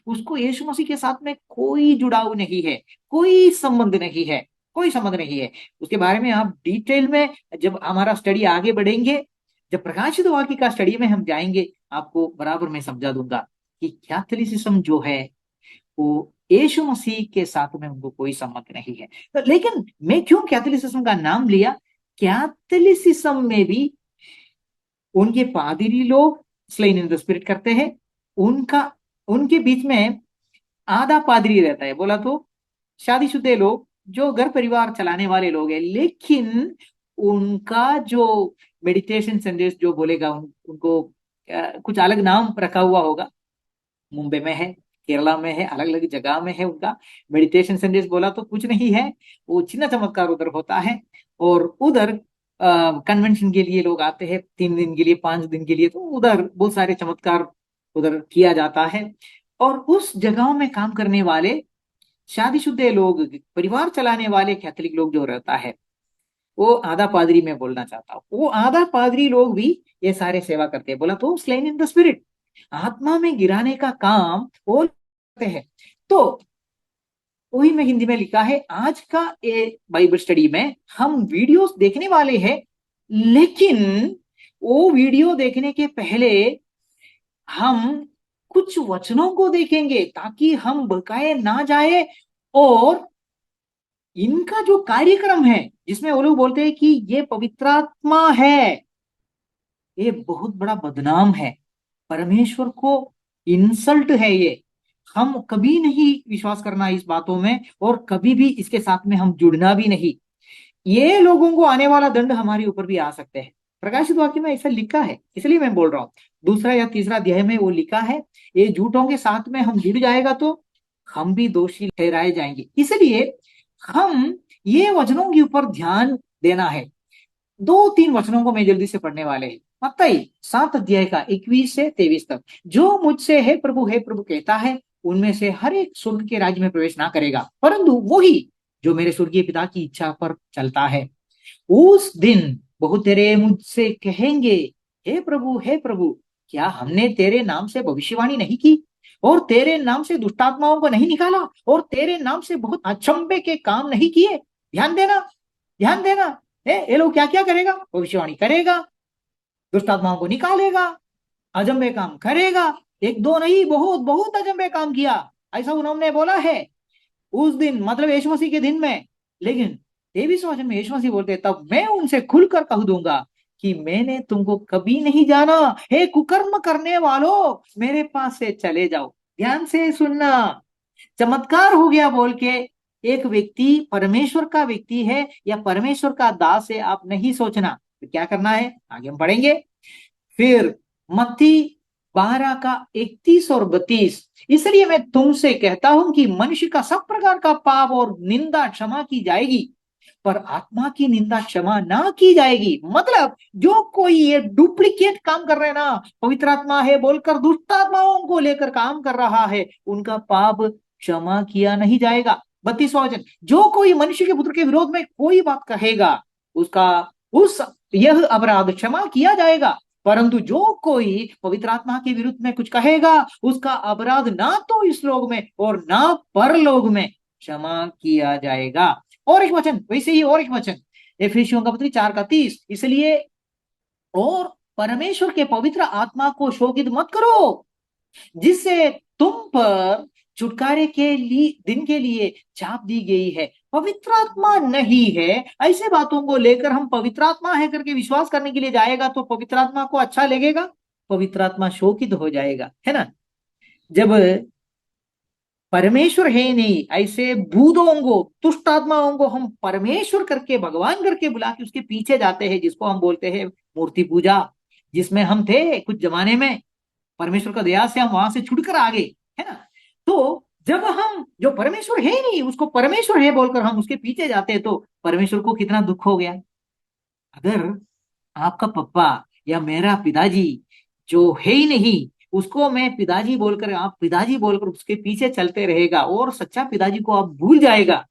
उसको यीशु मसीह के साथ में कोई जुड़ाव नहीं है, कोई संबंध नहीं है, कोई संबंध नहीं है। उसके बारे में आप डिटेल में जब हमारा स्टडी आगे बढ़ेंगे, जब प्रकाशित वाक्य का स्टडी में हम जाएंगे, आपको बराबर मैं समझा दूंगा कि कैथोलिसिज्म जो है वो यीशु मसीह के साथ में उनको कोई संबंध नहीं है। तो लेकिन मैं क्यों कैथोलिसिज्म का नाम लिया? कैथोलिसिज्म में भी उनके पादरी लोग स्लेन इन द स्पिरिट करते हैं। उनका उनके बीच में आधा पादरी रहता है, बोला तो शादीशुदा लोग जो घर परिवार चलाने वाले लोग हैं। लेकिन उनका जो मेडिटेशन संदेश जो बोलेगा, उनको कुछ अलग नाम रखा हुआ होगा। मुंबई में है, केरला में है, अलग अलग जगह में है। उनका मेडिटेशन संदेश बोला तो कुछ नहीं है, वो चिन्ह चमत्कार उधर होता है। और उधर कन्वेंशन के लिए लोग आते हैं, 3 दिन के लिए, 5 दिन के लिए, तो उधर बहुत सारे चमत्कार उधर किया जाता है। और उस जगहों में काम करने वाले शादीशुदा लोग, परिवार चलाने वाले कैथोलिक लोग जो रहता है, वो आधा पादरी में बोलना चाहता हूँ, वो आधा पादरी लोग भी ये सारे सेवा करते हैं। बोला तो स्लेन इन द स्पिरिट, आत्मा में गिराने का काम वो करते हैं। तो वही में हिंदी में लिखा है। आज का ये बाइबल स्टडी में हम वीडियोस देखने वाले हैं, लेकिन वो वीडियो देखने के पहले हम कुछ वचनों को देखेंगे, ताकि हम बहकाए ना जाए। और इनका जो कार्यक्रम है, जिसमें वो लोग बोलते हैं कि ये पवित्र आत्मा है, ये बहुत बड़ा बदनाम है, परमेश्वर को इंसल्ट है ये। हम कभी नहीं विश्वास करना इस बातों में, और कभी भी इसके साथ में हम जुड़ना भी नहीं। ये लोगों को आने वाला दंड हमारे ऊपर भी आ सकते हैं। प्रकाशित वाक्य में ऐसा लिखा है, इसलिए मैं बोल रहा हूं। दूसरा या तीसरा अध्याय में वो लिखा है, ये झूठों के साथ में हम जुड़ जाएगा तो हम भी दोषी ठहराए जाएंगे। इसलिए हम ये वचनों के ऊपर ध्यान देना है। 2-3 वचनों को मैं जल्दी से पढ़ने वाले हैं। मत्ती 7 अध्याय का 21 से 23 तक। जो मुझसे हे प्रभु कहता है, उनमें से हर एक स्वर्ग के राज्य में प्रवेश ना करेगा, परंतु वही जो मेरे स्वर्गीय पिता की इच्छा पर चलता है। उस दिन बहुत तेरे मुझसे कहेंगे, हे प्रभु, क्या हमने तेरे नाम से भविष्यवाणी नहीं की, और तेरे नाम से दुष्टात्माओं को नहीं निकाला, और तेरे नाम से बहुत अचंभे के काम नहीं किए? ध्यान देना, ध्यान देना। ये लोग क्या क्या करेगा? भविष्यवाणी करेगा, दुष्टात्माओं को निकालेगा, अजंबे काम करेगा। एक दो नहीं, बहुत बहुत अजंबे काम किया, ऐसा उन्होंने बोला है उस दिन, मतलब यीशु मसीह के दिन में। लेकिन 23वें वचन में यीशु मसीह बोलते हैं, तब मैं उनसे खुलकर कह दूंगा कि मैंने तुमको कभी नहीं जाना, हे कुकर्म करने वालों, मेरे पास से चले जाओ। ध्यान से सुनना। चमत्कार हो गया बोल के एक व्यक्ति परमेश्वर का व्यक्ति है या परमेश्वर का दास है, आप नहीं सोचना। तो क्या करना है, आगे हम पढ़ेंगे। फिर मत्ती 12 का 31 और 32, इसलिए मैं तुमसे कहता हूं कि मनुष्य का सब प्रकार का पाप और निंदा क्षमा की जाएगी, पर आत्मा की निंदा क्षमा ना की जाएगी। मतलब जो कोई ये डुप्लीकेट काम कर रहे हैं ना, पवित्र आत्मा है बोलकर दुष्ट आत्माओं को लेकर काम कर रहा है, उनका पाप क्षमा किया नहीं जाएगा। 32वां वचन, जो कोई मनुष्य के पुत्र के विरोध में कोई बात कहेगा, उसका उस यह अपराध क्षमा किया जाएगा, परंतु जो कोई पवित्र आत्मा के विरुद्ध में कुछ कहेगा, उसका अपराध ना तो इस लोक में और ना परलोक में क्षमा किया जाएगा। और एक वचन, वैसे ही और एक वचन, एफिसियों का पत्री 4 का 30, इसलिए और परमेश्वर के पवित्र आत्मा को शोकित मत करो, जिससे तुम पर छुटकारे के लिए दिन के लिए छाप दी गई है, पवित्र आत्मा नहीं है। ऐसे बातों को लेकर हम पवित्र आत्मा है करके विश्वास करने के लिए जाएगा तो पवित्र आत्मा को अच्छा लगेगा? पवित्र आत्मा शोकित हो जाएगा, है ना। जब परमेश्वर है ही नहीं, ऐसे भूतों को, दुष्ट आत्माओं को हम परमेश्वर करके, भगवान करके बुला के उसके पीछे जाते हैं, जिसको हम बोलते हैं मूर्ति पूजा, जिसमें हम थे कुछ जमाने में। परमेश्वर का दया से हम वहां से छुटकर आ गए, है ना। तो जब हम जो परमेश्वर है ही नहीं उसको परमेश्वर है बोलकर हम उसके पीछे जाते हैं, तो परमेश्वर को कितना दुख हो गया। अगर आपका पप्पा या मेरा पिताजी जो है ही नहीं, उसको मैं पिताजी बोलकर, आप पिताजी बोलकर उसके पीछे चलते रहेगा और सच्चा पिताजी को आप भूल जाएगा,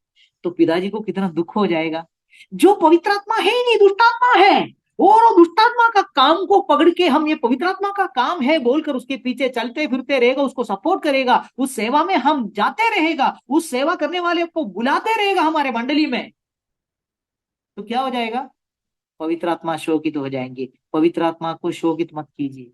तो पिताजी को कितना दुख हो जाएगा। जो पवित्र आत्मा है ही नहीं, दुष्ट आत्मा है, और वो दुष्ट आत्मा का काम को पकड़ के हम ये पवित्र आत्मा का काम है बोलकर उसके पीछे चलते फिरते रहेगा, उसको सपोर्ट करेगा, उस सेवा में हम जाते रहेगा, उस सेवा करने वाले को बुलाते रहेगा हमारे मंडली में, तो क्या हो जाएगा? पवित्र आत्मा शोकित हो जाएंगे। पवित्र आत्मा को शोकित मत कीजिए।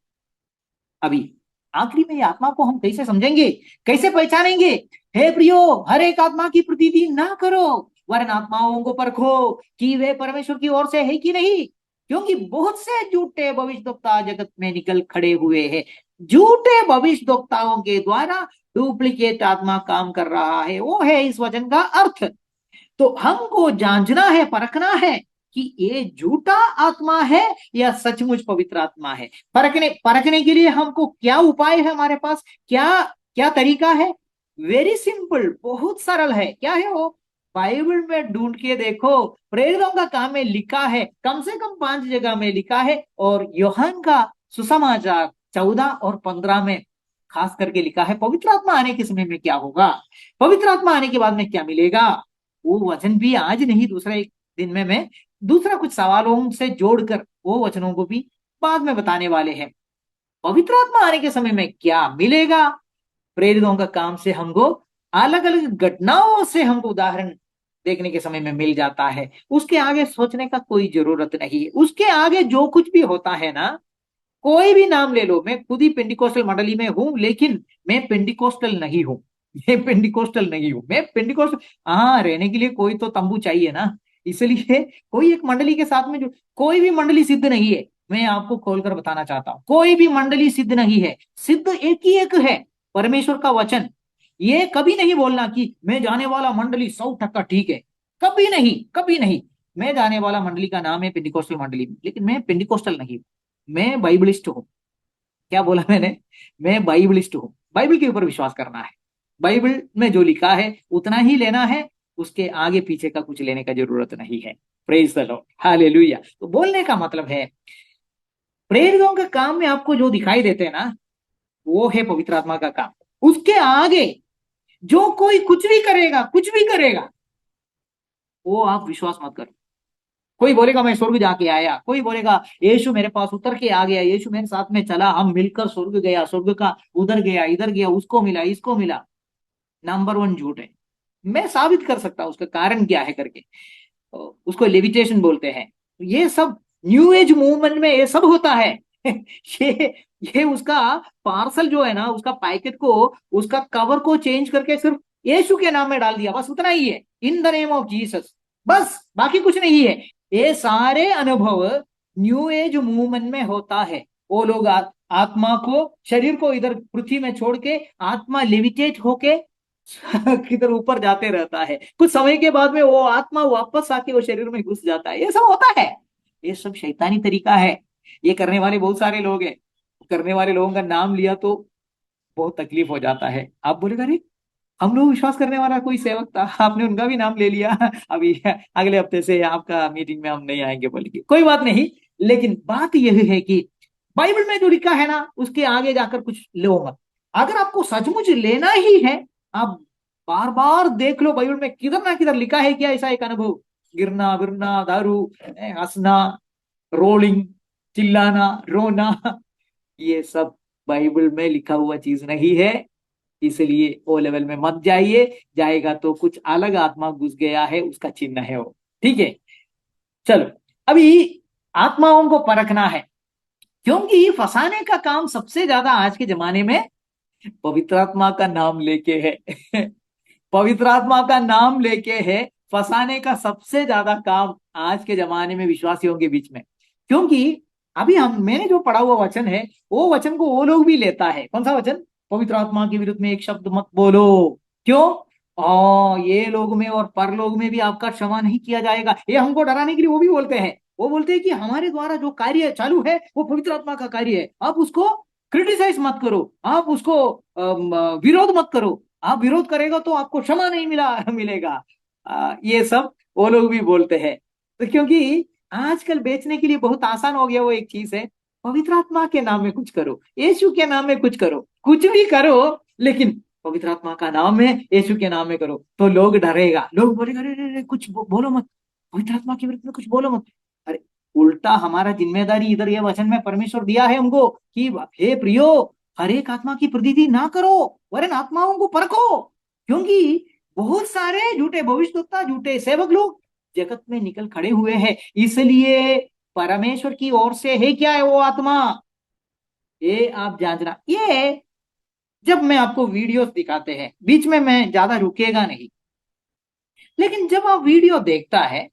अभी आखिरी में ये आत्मा को हम कैसे समझेंगे, कैसे पहचानेंगे? हे प्रियो, हर एक आत्मा की प्रतीति ना करो, वरन आत्माओं को परखो कि वे परमेश्वर की ओर से है कि नहीं, क्योंकि बहुत से झूठे भविष्यद्वक्ता जगत में निकल खड़े हुए हैं। झूठे भविष्यद्वक्ताओं के द्वारा डुप्लीकेट आत्मा काम कर रहा है, वो है इस वचन का अर्थ। तो हमको जांचना है, परखना है कि ये झूठा आत्मा है या सचमुच पवित्र आत्मा है। परखने परखने के लिए हमको क्या उपाय है हमारे पास, क्या क्या तरीका है? वेरी सिंपल, बहुत सरल है। क्या है वो? बाइबल में ढूंढ के देखो, प्रेरितों का काम में लिखा है, कम से कम 5 जगह में लिखा है, और यूहन्ना का सुसमाचार 14 और 15 में खास करके लिखा है पवित्र आत्मा आने के समय में क्या होगा, पवित्र आत्मा आने के बाद में क्या मिलेगा। वो वचन भी आज नहीं, दूसरा एक दिन में मैं दूसरा कुछ सवालों से जोड़कर वो वचनों को भी बाद में बताने वाले हैं। पवित्र आत्मा आने के समय में क्या मिलेगा, प्रेरितों का काम से हमको अलग अलग घटनाओं से हमको उदाहरण देखने के समय में मिल जाता है। उसके आगे सोचने का कोई जरूरत नहीं है। उसके आगे जो कुछ भी होता है ना, कोई भी नाम ले लो, मैं खुद ही पेंटिकोस्टल मंडली में हूं, लेकिन मैं पेंटिकोस्टल नहीं हूं। मैं पेंटिकोस्टल नहीं हूं, मैं पेंटिकोस्टल। हाँ, रहने के लिए कोई तो तंबू चाहिए ना, इसलिए कोई एक मंडली के साथ में जो, कोई भी मंडली सिद्ध नहीं है। मैं आपको खोलकर बताना चाहता हूं, कोई भी मंडली सिद्ध नहीं है। सिद्ध एक ही एक है, परमेश्वर का वचन। ये कभी नहीं बोलना कि मैं जाने वाला मंडली 100% ठीक है, कभी नहीं, कभी नहीं। मैं जाने वाला मंडली का नाम है पेंटिकोस्टल मंडली, लेकिन मैं पेंटिकोस्टल नहीं हूं, मैं बाइबलिस्ट हूं। क्या बोला मैंने? मैं बाइबलिस्ट हूं। बाइबल के ऊपर विश्वास करना है, बाइबल में जो लिखा है उतना ही लेना है, उसके आगे पीछे का कुछ लेने का जरूरत नहीं है। Praise the Lord, hallelujah. तो बोलने का मतलब है, प्रेरितों के काम में आपको जो दिखाई देते हैं ना, वो है पवित्र आत्मा का काम। उसके आगे जो कोई कुछ भी करेगा, कुछ भी करेगा, वो आप विश्वास मत करो। कोई बोलेगा मैं स्वर्ग जाके आया, कोई बोलेगा यीशु मेरे पास उतर के आ गया, यीशु मेरे साथ में चला, हम मिलकर स्वर्ग गया, स्वर्ग का उधर गया, इधर गया, उसको मिला, इसको मिला। नंबर 1 झूठ है। मैं साबित कर सकता हूं उसका कारण क्या है करके। उसको लेविटेशन बोलते हैं। ये सब न्यू एज मूवमेंट में ये सब होता है। ये ये उसका पार्सल जो है ना, उसका पैकेट को, उसका कवर को चेंज करके सिर्फ यीशु के नाम में डाल दिया, बस उतना ही है, in the name of Jesus, बस, बाकी कुछ नहीं है। ये सारे अनुभव न्यू एज मूवमेंट में होता है। वो लोग आत्मा को, शरीर को इधर पृथ्वी में छोड़ के आत्मा लेविटेट होके किधर ऊपर जाते रहता है, कुछ समय के बाद में वो आत्मा वापस आके वो शरीर में घुस जाता है। ये सब होता है, ये सब शैतानी तरीका है। ये करने वाले बहुत सारे लोग हैं, करने वाले लोगों का नाम लिया तो बहुत तकलीफ हो जाता है। आप बोलेगा अरे, हम लोग विश्वास करने वाला कोई सेवक था, आपने उनका भी नाम ले लिया, अभी अगले हफ्ते से आपका मीटिंग में हम नहीं आएंगे बोलेंगे, कोई बात नहीं। लेकिन बात यह है कि बाइबल में जो लिखा है ना, उसके आगे जाकर कुछ लो मत। अगर आपको सचमुच लेना ही है, आप बार बार देख लो बाइबल में किधर ना किधर लिखा है क्या ऐसा एक अनुभव, गिरना विरना, दारू, हंसना, रोलिंग, चिल्लाना, रोना, ये सब बाइबल में लिखा हुआ चीज नहीं है। इसलिए ओ लेवल में मत जाइए, जाएगा तो कुछ अलग आत्मा घुस गया है उसका चिन्ह है वो। ठीक है, चलो। अभी आत्माओं को परखना है, क्योंकि फंसाने का काम सबसे ज्यादा आज के जमाने में पवित्र आत्मा का नाम लेके है। पवित्र आत्मा का नाम लेके है फंसाने का सबसे ज्यादा काम आज के जमाने में विश्वासियों के बीच में। क्योंकि अभी हम मैंने जो पढ़ा हुआ वचन है, वो वचन को वो लोग भी लेता है। कौन सा वचन? पवित्र आत्मा के विरुद्ध में एक शब्द मत बोलो। क्यों? ये लोग में और परलोक में भी आपका क्षमा नहीं किया जाएगा। ये हमको डराने के लिए वो भी बोलते हैं। वो बोलते हैं कि हमारे द्वारा जो कार्य चालू है वो पवित्र आत्मा का कार्य है, आप उसको क्रिटिसाइज मत करो, आप उसको विरोध मत करो। आप विरोध करेगा तो आपको क्षमा नहीं मिलेगा। ये सब वो लोग भी बोलते हैं। तो क्योंकि आजकल बेचने के लिए बहुत आसान हो गया, वो एक चीज है, पवित्र आत्मा के नाम में कुछ करो, यीशु के नाम में कुछ करो, कुछ भी करो, लेकिन पवित्र आत्मा का नाम है, यीशु के नाम में करो, तो लोग डरेगा, लोग बोलेगा अरे अरे अरे, कुछ बोलो मत, पवित्र आत्मा के विरुद्ध में कुछ बोलो मत। अरे उल्टा हमारा जिम्मेदारी इधर ये वचन में परमेश्वर दिया है हमको कि हे प्रियो, हर एक आत्मा की प्रतीति ना करो, वरन आत्माओं को परखो, क्योंकि बहुत सारे झूठे भविष्यद्वक्ता, झूठे सेवक लोग जगत में निकल खड़े हुए हैं। इसलिए परमेश्वर की ओर से है क्या है वो आत्मा, ये आप जांचना। ये जब मैं आपको वीडियोस दिखाते हैं, बीच में मैं ज्यादा रुकेगा नहीं, लेकिन जब आप वीडियो देखता है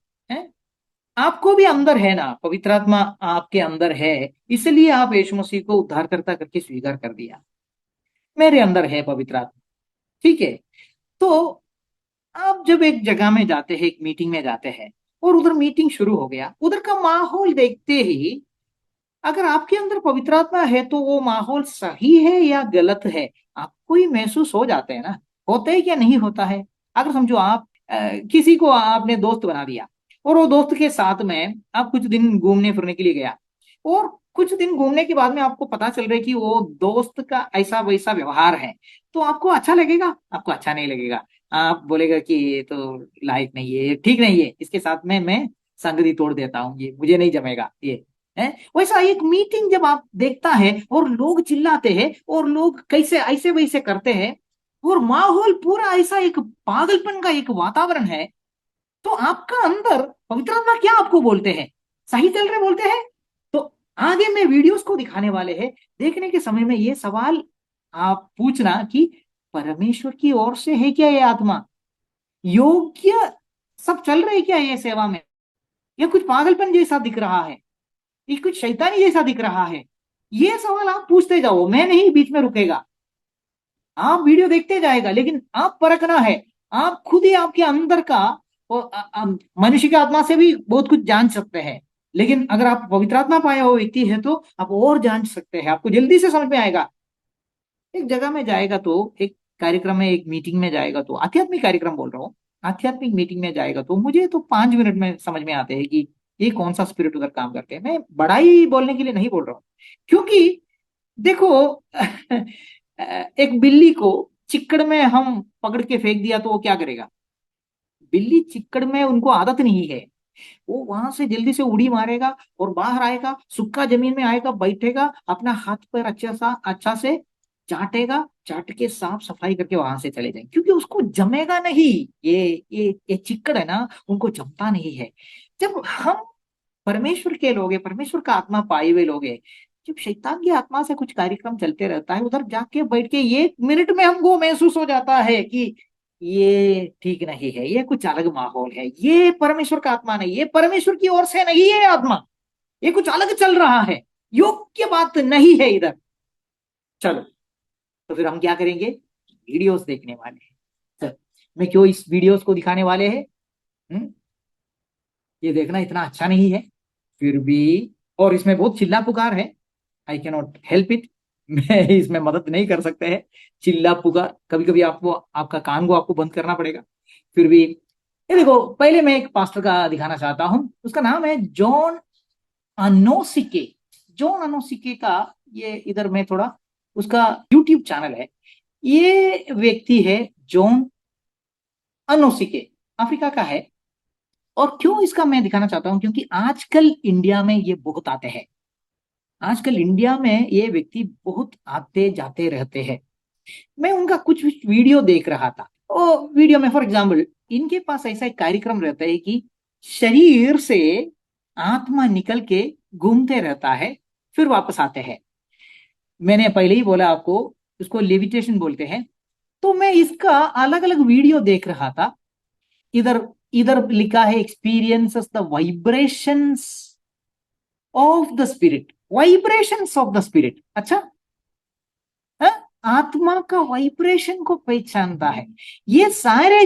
आपको भी अंदर है ना पवित्र आत्मा, आपके अंदर है, इसलिए आप यीशु मसीह को उद्धारकर्ता करके स्वीकार कर दिया। मेरे अंदर है पवित्र आत्मा, ठीक है। तो आप जब एक जगह में जाते हैं, एक मीटिंग में जाते हैं, और उधर मीटिंग शुरू हो गया, उधर का माहौल देखते ही अगर आपके अंदर पवित्र आत्मा है तो वो माहौल सही है या गलत है, आपको ही महसूस हो जाते हैं ना। होता है क्या नहीं होता है? अगर समझो आप किसी को आपने दोस्त बना दिया, और वो दोस्त के साथ में आप कुछ दिन घूमने फिरने के लिए गया, और कुछ दिन घूमने के बाद में आपको पता चल रहा है कि वो दोस्त का ऐसा वैसा व्यवहार है, तो आपको अच्छा लगेगा? आपको अच्छा नहीं लगेगा। आप बोलेगा कि ये तो लायक नहीं है, ये ठीक नहीं है, इसके साथ में मैं संगति तोड़ देता हूँ, ये मुझे नहीं जमेगा ये है। वैसा एक मीटिंग जब आप देखता है और लोग चिल्लाते हैं और लोग कैसे ऐसे वैसे करते हैं, और माहौल पूरा ऐसा एक पागलपन का एक वातावरण है, तो आपका अंदर पवित्र आत्मा क्या आपको बोलते हैं? सही चल रहे बोलते हैं? तो आगे में वीडियोस को दिखाने वाले हैं, देखने के समय में ये सवाल आप पूछना कि परमेश्वर की ओर से है क्या ये आत्मा, योग्य सब चल रहे क्या ये सेवा में, या कुछ पागलपन जैसा दिख रहा है, ये कुछ शैतानी जैसा दिख रहा है? ये सवाल आप पूछते जाओ, मैं नहीं बीच में रुकेगा। आप वीडियो देखते जाएगा, लेकिन आप परखना है, आप खुद ही आपके अंदर का मनुष्य की आत्मा से भी बहुत कुछ जान सकते हैं, लेकिन अगर आप पवित्र आत्मा पाया हुआ व्यक्ति है तो आप और जान सकते हैं, आपको जल्दी से समझ में आएगा। एक जगह में जाएगा तो, एक कार्यक्रम में, एक मीटिंग में जाएगा तो, आध्यात्मिक कार्यक्रम बोल रहा हूँ, आध्यात्मिक मीटिंग में जाएगा तो मुझे तो 5 मिनट में समझ में आते हैं कि ये कौन सा स्पिरिट उधर काम करते हैं। मैं बड़ाई बोलने के लिए नहीं बोल रहा हूँ, क्योंकि देखो एक बिल्ली को चिक्कड़ में हम पकड़ के फेंक दिया तो वो क्या करेगा? बिल्ली चिक्कड़ में, उनको आदत नहीं है, वो वहां से जल्दी से उड़ी मारेगा और बाहर आएगा, सूखा जमीन में आएगा, बैठेगा, अपना हाथ पैर अच्छा से चाटेगा, चाट के साफ सफाई करके वहां से चले जाएंगे, क्योंकि उसको जमेगा नहीं। ये चिक्कड़ है ना, उनको जमता नहीं है। जब हम परमेश्वर के लोग हैं, परमेश्वर का आत्मा पाए हुए लोग हैं, जब शैतान की आत्मा से कुछ कार्यक्रम चलते रहता है, उधर जाके बैठ के 1 मिनट में हमको महसूस हो जाता है कि ये ठीक नहीं है, ये कुछ अलग माहौल है, ये परमेश्वर का आत्मा नहीं, ये परमेश्वर की ओर से नहीं है आत्मा, ये कुछ अलग चल रहा है, योग्य बात नहीं है इधर। चलो, तो फिर हम क्या करेंगे? वीडियोस देखने वाले हैं। चल, मैं क्यों इस वीडियोस को दिखाने वाले हैं? हम्म? ये देखना इतना अच्छा नहीं है, फिर भी, और इसमें बहुत चिल्ला पुकार है, आई कैनॉट हेल्प इट। मैं इसमें मदद नहीं कर सकते हैं। चिल्ला पुकार, कभी कभी आपको आपका कान को आपको बंद करना पड़ेगा। फिर भी ये देखो, पहले मैं एक पास्टर का दिखाना चाहता हूं, उसका नाम है जॉन अनोसिके। जॉन अनोसिके का, ये इधर में थोड़ा, उसका यूट्यूब चैनल है। ये व्यक्ति है जॉन अनोसिके, अफ्रीका का है। और क्यों इसका मैं दिखाना चाहता हूं, क्योंकि आजकल इंडिया में ये बहुत आते हैं, आजकल इंडिया में ये व्यक्ति बहुत आते जाते रहते हैं। मैं उनका कुछ वीडियो देख रहा था, और वीडियो में फॉर एग्जाम्पल इनके पास ऐसा एक कार्यक्रम रहता है कि शरीर से आत्मा निकल के घूमते रहता है, फिर वापस आते हैं। मैंने पहले ही बोला आपको, उसको लेविटेशन बोलते हैं। तो मैं इसका अलग अलग वीडियो देख रहा था। इधर इधर लिखा है experiences the vibrations of the spirit, vibrations of the spirit. अच्छा, हाँ? आत्मा का वाइब्रेशन को पहचानता है। ये सारे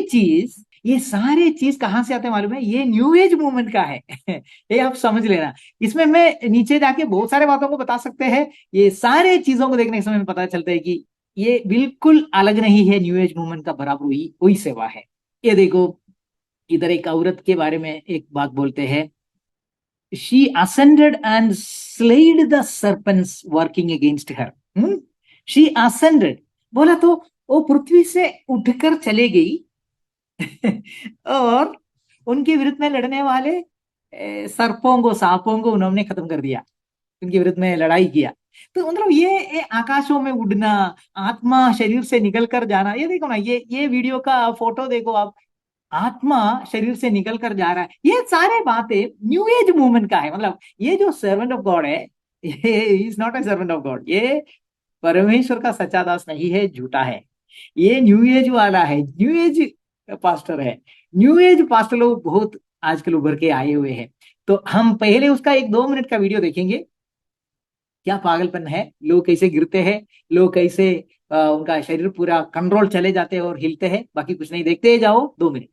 चीज कहां से आते हैं मालूम है? ये न्यू एज मूवमेंट का है। ये आप समझ लेना। इसमें मैं नीचे जाके बहुत सारे बातों को बता सकते हैं। ये सारे चीजों को देखने के समय में पता चलता है कि ये बिल्कुल अलग नहीं है, न्यू एज मूवमेंट का बराबर वही वही सेवा है। ये देखो, इधर एक औरत के बारे में एक बात बोलते हैं। She ascended and slayed the serpents working against her. She ascended बोला तो वो पृथ्वी से उठकर चले गई। और उनके विरुद्ध में लड़ने वाले सर्पों को, सांपों को उन्होंने खत्म कर दिया, उनके विरुद्ध में लड़ाई किया। तो मतलब ये आकाशों में उड़ना, आत्मा शरीर से निकल कर जाना, ये देखो ना, ये वीडियो का फोटो देखो आप। आत्मा शरीर से निकल कर जा रहा है, ये सारे बातें न्यू एज मूवमेंट का है। मतलब ये जो सर्वेंट ऑफ गॉड है, ये is not a servant of God, ये परमेश्वर का सच्चा दास नहीं है, झूठा है। ये न्यू एज वाला है, न्यू एज पास्टर है। न्यू एज पास्टर लोग बहुत आजकल उभर के आए हुए हैं। तो हम पहले उसका एक 2 मिनट का वीडियो देखेंगे। क्या पागलपन है, लोग कैसे गिरते हैं, लोग कैसे उनका शरीर पूरा कंट्रोल चले जाते हैं और हिलते हैं। बाकी कुछ नहीं, देखते जाओ 2 मिनट।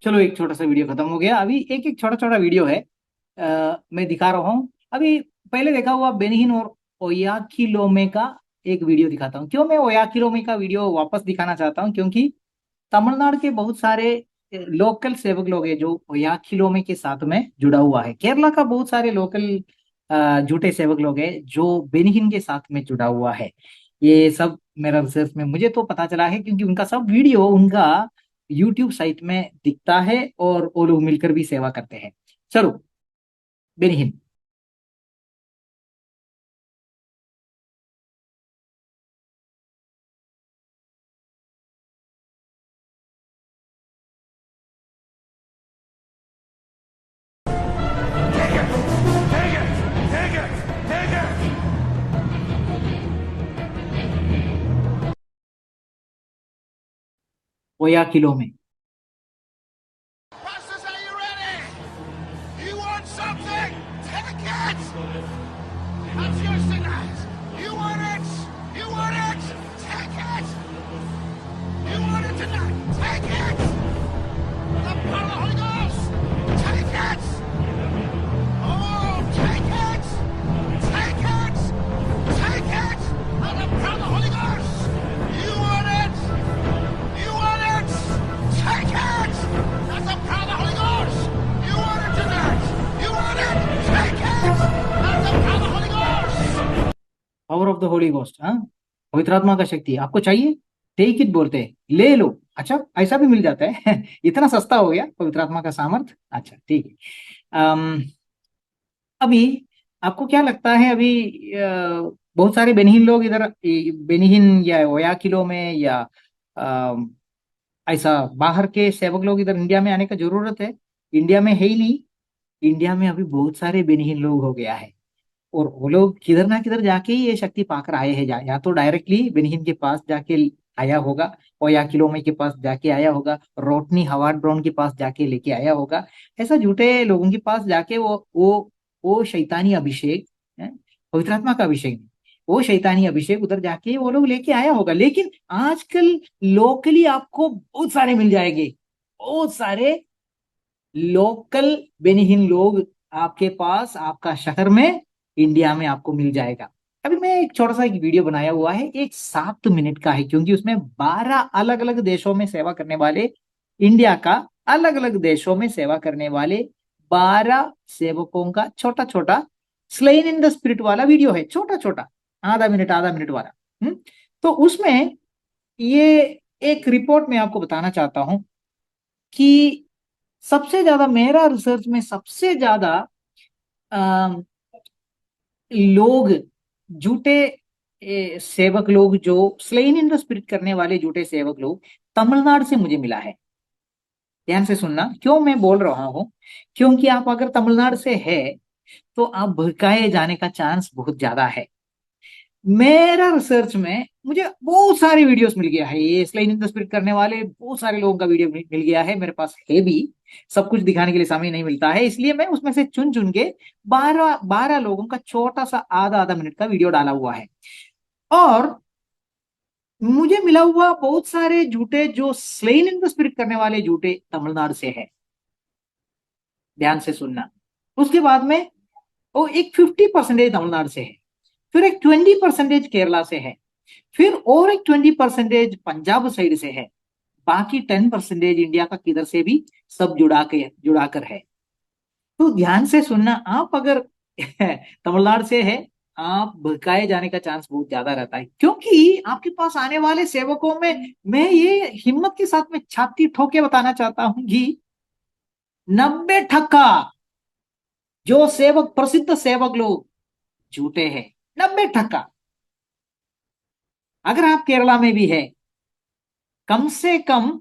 चलो, एक छोटा सा वीडियो खत्म हो गया। अभी एक एक छोटा छोटा वीडियो है, मैं दिखा रहा हूँ। अभी पहले देखा हुआ बेनिहिन और ओयाखिलोमे का एक वीडियो दिखाता हूँ। क्यों मैं ओयाखिलोमे का वीडियो वापस दिखाना चाहता हूँ? क्योंकि तमिलनाडु के बहुत सारे लोकल सेवक लोग हैं जो ओयाखिलोमे के साथ में जुड़ा हुआ है। केरला का बहुत सारे लोकल झूठे सेवक लोग हैं जो बेनिहिन के साथ में जुड़ा हुआ है। ये सब मेरा रिसर्च में मुझे तो पता चला है, क्योंकि उनका सब वीडियो उनका यूट्यूब साइट में दिखता है और वो लोग मिलकर भी सेवा करते हैं। चलो, बेनिहिन। वो या किलो में। Masters, are you ready? You want something? Take it! That's your signals. You want it? You want it? Take it! You want it tonight? Take it! The power of the Holy Ghost! Take it! Oh, take it! Take it! Take it! By the power of the Holy Ghost! You want it? You want it? Take it! That's the power of the Holy Ghost! You want it tonight? You want it? Take it! That's the power of the Holy Ghost! Power of the Holi ghost, हाँ, पवित्र आत्मा का शक्ति आपको चाहिए, टेक इट बोलते हैं, ले लो। अच्छा, ऐसा भी मिल जाता है इतना सस्ता हो गया पवित्र आत्मा का सामर्थ। अच्छा ठीक है। अभी आपको क्या लगता है, अभी बहुत सारे बेनिहिन लोग इधर, बेनिहिन या ओया किलो में या अम, ऐसा बाहर के सेवक लोग इधर इंडिया में आने का जरूरत है? इंडिया में है ही नहीं। इंडिया में अभी बहुत सारे बेनिहिन लोग हो गया है, और वो लोग किधर ना किधर जाके ही ये शक्ति पाकर आए हैं। या तो डायरेक्टली बेनिहिन के पास जाके आया होगा, और या किलोमे के पास जाके आया होगा, रोटनी हवार्ड ब्राउन के पास जाके लेके आया होगा। ऐसा झूठे लोगों के पास जाके वो शैतानी अभिषेक है, पवित्र आत्मा का अभिषेक नहीं, वो शैतानी अभिषेक उधर जाके वो लोग लेके आया होगा। लेकिन आजकल लोकली आपको बहुत सारे मिल जाएंगे, बहुत सारे लोकल बेनिहिन लोग आपके पास, आपका शहर में, इंडिया में आपको मिल जाएगा। अभी मैं एक छोटा सा एक वीडियो बनाया हुआ है, एक 7 मिनट का है, क्योंकि उसमें 12 अलग अलग देशों में सेवा करने वाले, इंडिया का अलग अलग देशों में सेवा करने वाले 12 सेवकों का छोटा छोटा स्लेन इन द स्पिरिट वाला वीडियो है, छोटा छोटा, आधा मिनट वाला। तो उसमें ये एक रिपोर्ट में आपको बताना चाहता हूं कि सबसे ज्यादा, मेरा रिसर्च में सबसे ज्यादा अम, लोग, झूठे सेवक लोग, जो स्लेन इन द स्पिरिट करने वाले झूठे सेवक लोग तमिलनाडु से मुझे मिला है। ध्यान से सुनना, क्यों मैं बोल रहा हूं, क्योंकि आप अगर तमिलनाडु से है तो आप भड़काए जाने का चांस बहुत ज्यादा है। मेरा रिसर्च में मुझे बहुत सारे वीडियोस मिल गया है, ये स्लेन इन द स्पिरिट करने वाले बहुत सारे लोगों का वीडियो मिल गया है मेरे पास है भी। सब कुछ दिखाने के लिए समय नहीं मिलता है, इसलिए मैं उसमें से चुन चुन के 12 लोगों का छोटा सा आधा आधा मिनट का वीडियो डाला हुआ है। और मुझे मिला हुआ बहुत सारे झूठे, जो स्लेन इन द स्पिरिट करने वाले झूठे तमिलनाडु से है। ध्यान से सुनना। उसके बाद में वो एक 50% तमिलनाडु से है, फिर एक 20% केरला से है, फिर और एक 20% पंजाब साइड से है, बाकी 10% इंडिया का किधर से भी सब जुड़ाकर है। तो ध्यान से सुनना, आप अगर तमिलनाडु से है, आप भड़काए जाने का चांस बहुत ज्यादा रहता है, क्योंकि आपके पास आने वाले सेवकों में मैं ये हिम्मत के साथ में छाती ठोक के बताना चाहता हूं कि 90% जो सेवक, प्रसिद्ध सेवक लोग झूठे हैं, 90%। अगर आप केरला में भी है, कम से कम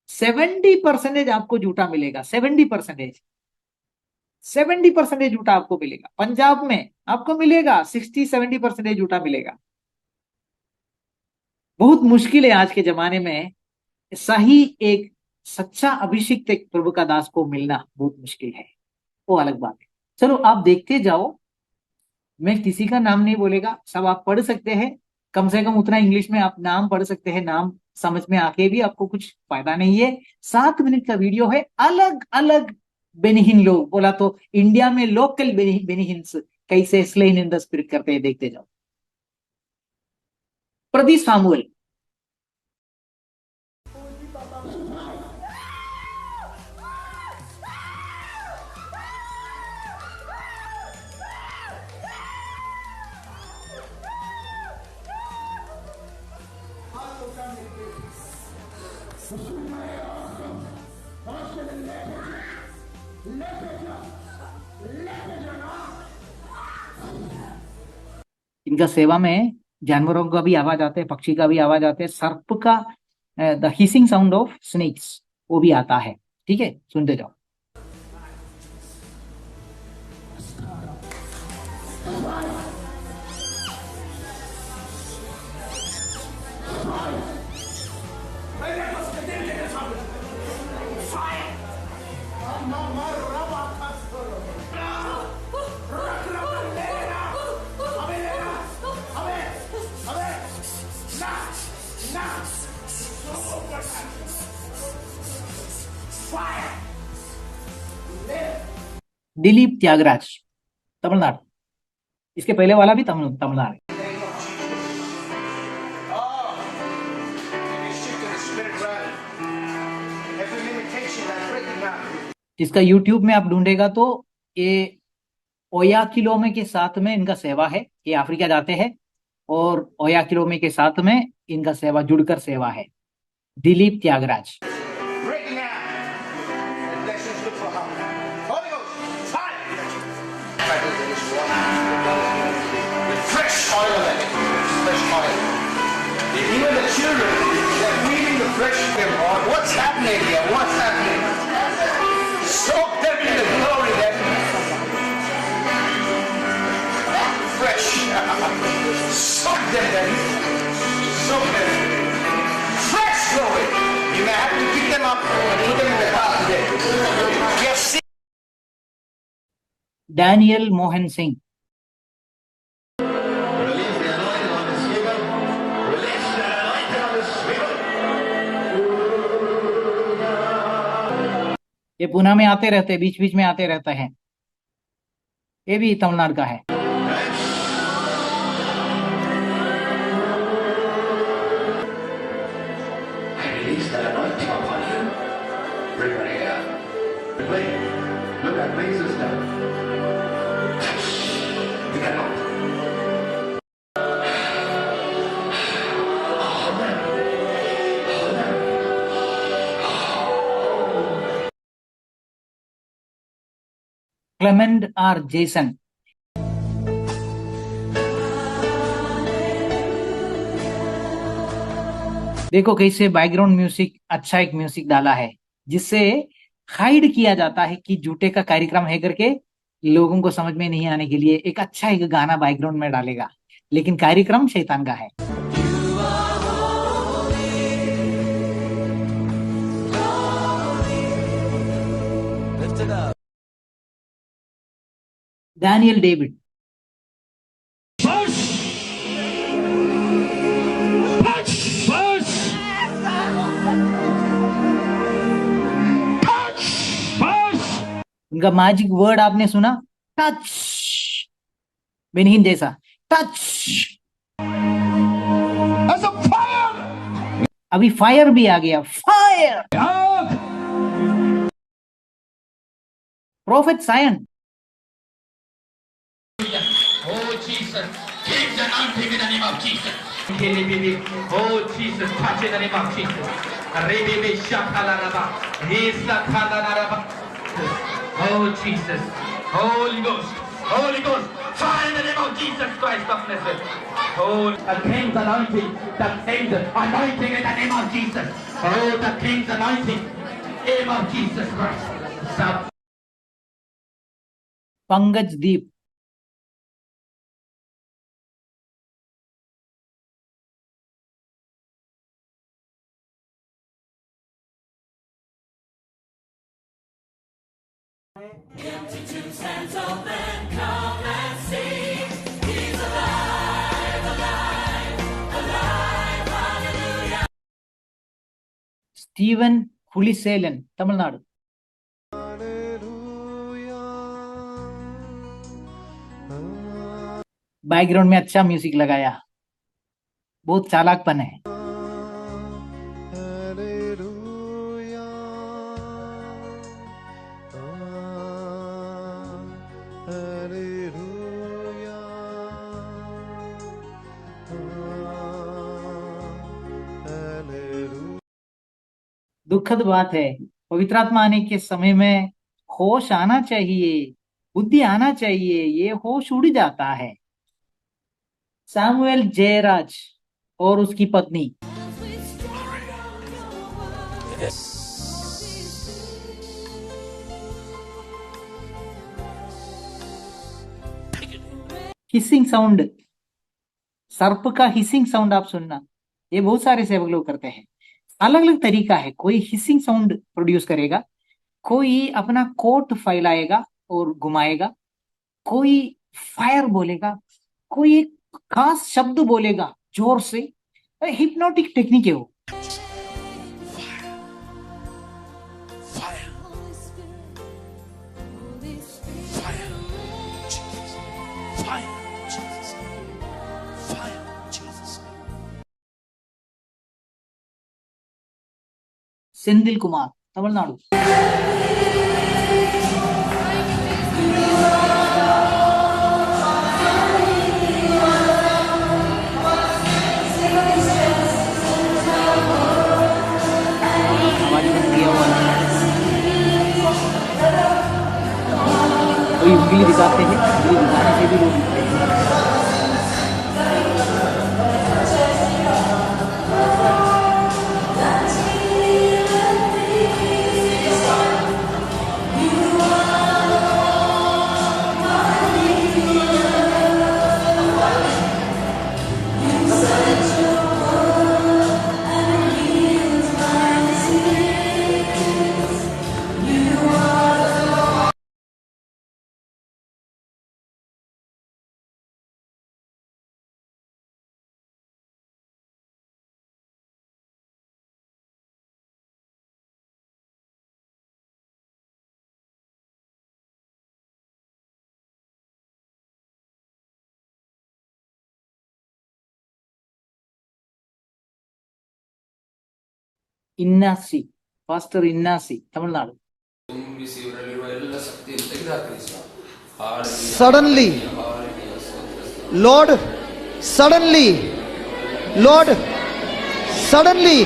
70% आपको झूठा मिलेगा, 70%, 70% झूठा आपको मिलेगा। पंजाब में आपको मिलेगा 60-70% झूठा मिलेगा। बहुत मुश्किल है आज के जमाने में सही एक सच्चा अभिषिक्त एक प्रभु का दास को मिलना, बहुत मुश्किल है, वो अलग बात है। चलो आप देखते जाओ, मैं किसी का नाम नहीं बोलेगा, सब आप पढ़ सकते हैं, कम से कम उतना इंग्लिश में आप नाम पढ़ सकते हैं, नाम समझ में आके भी आपको कुछ फायदा नहीं है। 7 मिनट का वीडियो है, अलग अलग बेनिहिन लोग, बोला तो इंडिया में लोकल बेनिहिन्स कैसे स्लेन इन द स्पिरिट करते हैं, देखते जाओ। प्रदीप सामुअल, इनका सेवा में जानवरों का भी आवाज आते है, पक्षी का भी आवाज आते है, सर्प का the hissing sound of snakes वो भी आता है। ठीक है, सुनते जाओ। दिलीप त्यागराज, तमिलनाडु। इसके पहले वाला भी तमिलनाडु। इसका यूट्यूब में आप ढूंढेगा तो ये ओया किलोमे के साथ में इनका सेवा है। ये अफ्रीका जाते हैं और ओया किलोमे के साथ में इनका सेवा जुड़कर सेवा है। Dilip Tyagaraj. Even the children, they're feeding the fresh them on. What's happening here? What's happening? Soak them in the glory then. Fresh. Soak them then. Soak them. Fresh glory. You may have to pick them up and put them in the car today. Yes. Daniel Mohan Singh. ये पुणे में आते रहते, बीच बीच में आते रहते हैं। ये भी तमिलनाडु का है। Clement R Jason. देखो कैसे बैकग्राउंड म्यूजिक, अच्छा एक म्यूजिक डाला है जिससे हाइड किया जाता है कि झूठे का कार्यक्रम है करके, लोगों को समझ में नहीं आने के लिए एक अच्छा एक गाना बैकग्राउंड में डालेगा, लेकिन कार्यक्रम शैतान का है। Daniel David. उनका मैजिक वर्ड आपने सुना, टच, बेनिहिन जैसा टच। अभी फायर भी आ गया, fire. Prophet Zion. Oh Jesus, take the anointing in the name of Jesus. Oh Jesus, touch in the name of Jesus. Oh Jesus, Holy Ghost, Holy Ghost, fire in the name of Jesus Christ of Nazareth. Oh, the King's anointing, the King's anointing in the name of Jesus. Oh, the King's anointing, name of Jesus Christ. Pankaj Deep. Steven हुलिसेलन, तमिलनाडु। बैकग्राउंड में अच्छा म्यूजिक लगाया, बहुत चालाकपन है। दुखद बात है, पवित्र आत्मा आने के समय में होश आना चाहिए, बुद्धि आना चाहिए, ये होश उड़ जाता है। सैमुअल जयराज और उसकी पत्नी। हिसिंग साउंड, सर्प का हिसिंग साउंड आप सुनना, ये बहुत सारे सेवक लोग करते हैं। अलग अलग तरीका है, कोई हिसिंग साउंड प्रोड्यूस करेगा, कोई अपना कोट फैलाएगा और घुमाएगा, कोई फायर बोलेगा, कोई एक खास शब्द बोलेगा जोर से। हिप्नोटिक टेक्निक है वो। Fire. Fire. Jesus. Fire. Jesus. Fire. Jesus. सेंदिल Kumar, Tamil Nadu. आवाज बंद किया हुआ है। कोई उंगली दिखाते हैं, उंगली दिखाने से भी लोग दिखते हैं। Innasi, pastor Innasi, Tamil Nadu. Suddenly, Lord, suddenly, Lord, suddenly,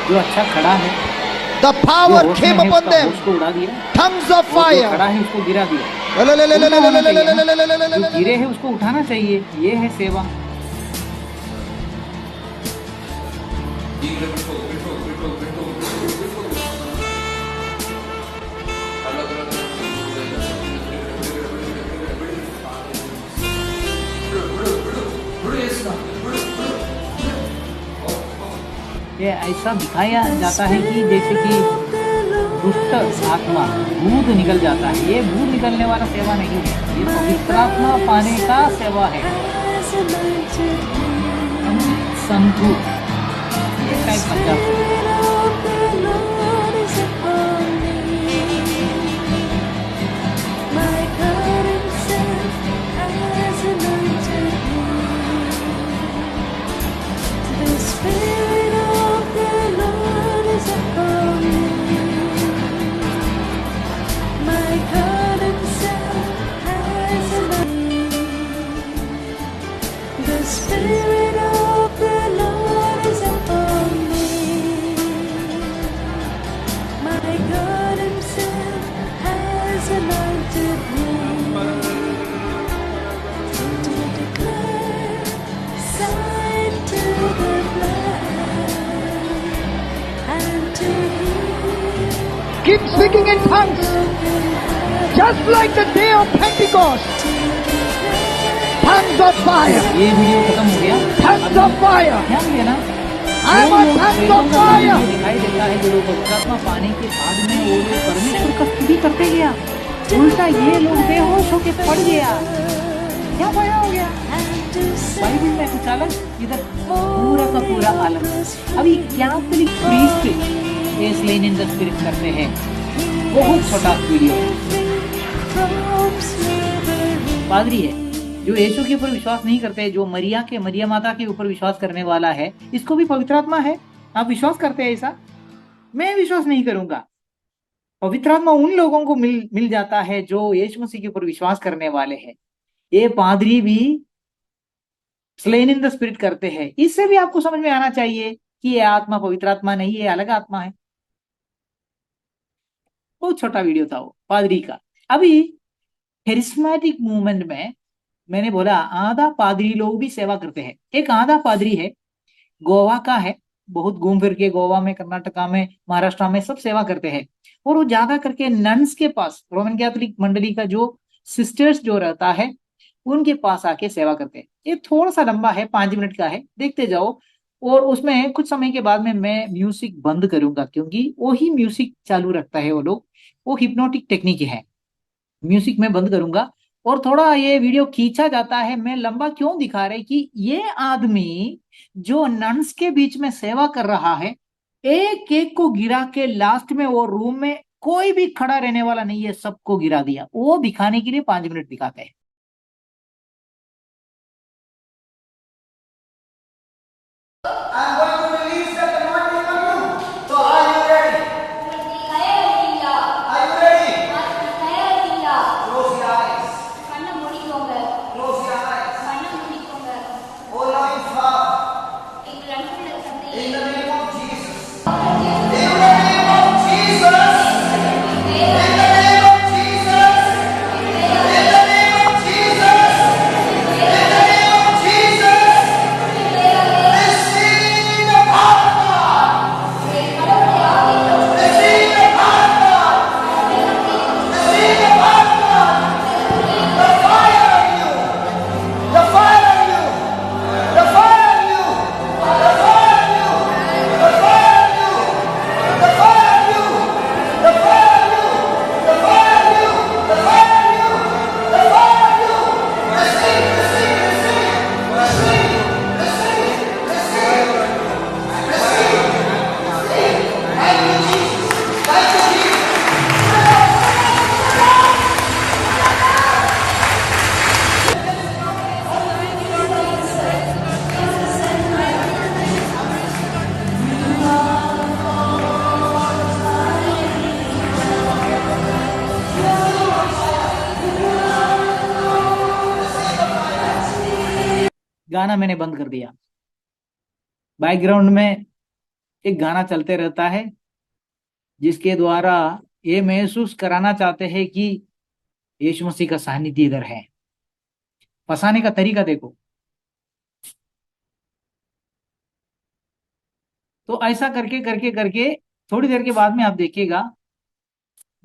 जो अच्छा खड़ा है, the जो power होश में came है, upon उसका them, होश को उड़ा दिया। tongues of और जो खड़ा fire. है उसको गिरा दिया। उल्टा होना चाहिए ना, जो गिरे हैं उसको उठाना चाहिए, ये है सेवा। ये ऐसा दिखाया जाता है कि जैसे कि दुष्ट आत्मा, भूत निकल जाता है। ये भूत निकलने वाला सेवा नहीं है, ये पवित्र आत्मा पाने का सेवा है। संधु, ये शायद पंजाब से। Spirit of the Lord is upon me. My God Himself has anointed me to declare sight to the blind and to heal Keep speaking in tongues, just like the day of Pentecost. Tongues of fire, ये वीडियो खत्म हो गया। tongues of fire. ध्यान देना, I'm on tongues of fire. दिखाई देता है जो लोग पवित्र आत्मा पाने के बाद में वो लोग परमेश्वर का स्तुति करते गया, उल्टा ये लोग बेहोश होके पड़ गया। क्या बया हो गया? बाइबल में कुछ अलग, इधर पूरा का पूरा अलग। अभी कैथोलिक प्रीस्ट ये स्लेन इन द स्पिरिट करते हैं, बहुत छोटा वीडियो। पादरी है जो यीशु के ऊपर विश्वास नहीं करते, जो मरिया माता के ऊपर विश्वास करने वाला है, इसको भी पवित्र आत्मा है। आप विश्वास करते हैं ऐसा? मैं विश्वास नहीं करूंगा। पवित्र आत्मा उन लोगों को मिल जाता है जो यीशु मसीह के ऊपर विश्वास करने वाले हैं। ये पादरी भी स्लेन इन द स्पिरिट करते हैं। इससे भी आपको समझ में आना चाहिए कि ये आत्मा पवित्र आत्मा नहीं है, अलग आत्मा है। बहुत छोटा वीडियो था वो पादरी का। अभी करिश्मेटिक मूवमेंट में मैंने बोला आधा पादरी लोग भी सेवा करते हैं। एक आधा पादरी है, गोवा का है, बहुत घूम फिर के गोवा में, कर्नाटका में, महाराष्ट्र में सब सेवा करते हैं। और वो ज्यादा करके नन्स के पास, रोमन कैथोलिक मंडली का जो सिस्टर्स जो रहता है उनके पास आके सेवा करते हैं। ये थोड़ा सा लंबा है, 5 मिनट का है, देखते जाओ। और उसमें कुछ समय के बाद में मैं म्यूजिक बंद करूंगा, क्योंकि वही म्यूजिक चालू रखता है वो लोग, वो हिप्नोटिक टेक्निक है। म्यूजिक में बंद करूंगा। और थोड़ा ये वीडियो खींचा जाता है, मैं लंबा क्यों दिखा रहे कि ये आदमी जो नन्स के बीच में सेवा कर रहा है, एक एक को गिरा के लास्ट में वो रूम में कोई भी खड़ा रहने वाला नहीं है, सबको गिरा दिया। वो दिखाने के लिए 5 मिनट दिखाते हैं। I'm going to release that anointing on you. So are you ready? Are you ready? Close your eyes. Close your eyes. Oh loving Father, in the name of Jesus. In the name of Jesus. In the name of Jesus. In the name of Jesus. In the name of Jesus. Receive the power of God. Receive the power of God. Receive the power of God. The fire of you. The fire of you. The fire of you. The fire of you. The fire of you. The fire of you. The fire of you. The fire of you. The fire of you. The fire of you. Receive, receive, receive. Receive, receive, receive. Receive, receive. Thank you, Jesus. Thank you, Jesus. गाना मैंने बंद कर दिया। बैकग्राउंड में एक गाना चलते रहता है, जिसके द्वारा ये महसूस कराना चाहते हैं कि यीशु मसीह का सानिध्य इधर है। फंसाने का तरीका देखो। तो ऐसा करके करके करके थोड़ी देर के बाद में आप देखिएगा,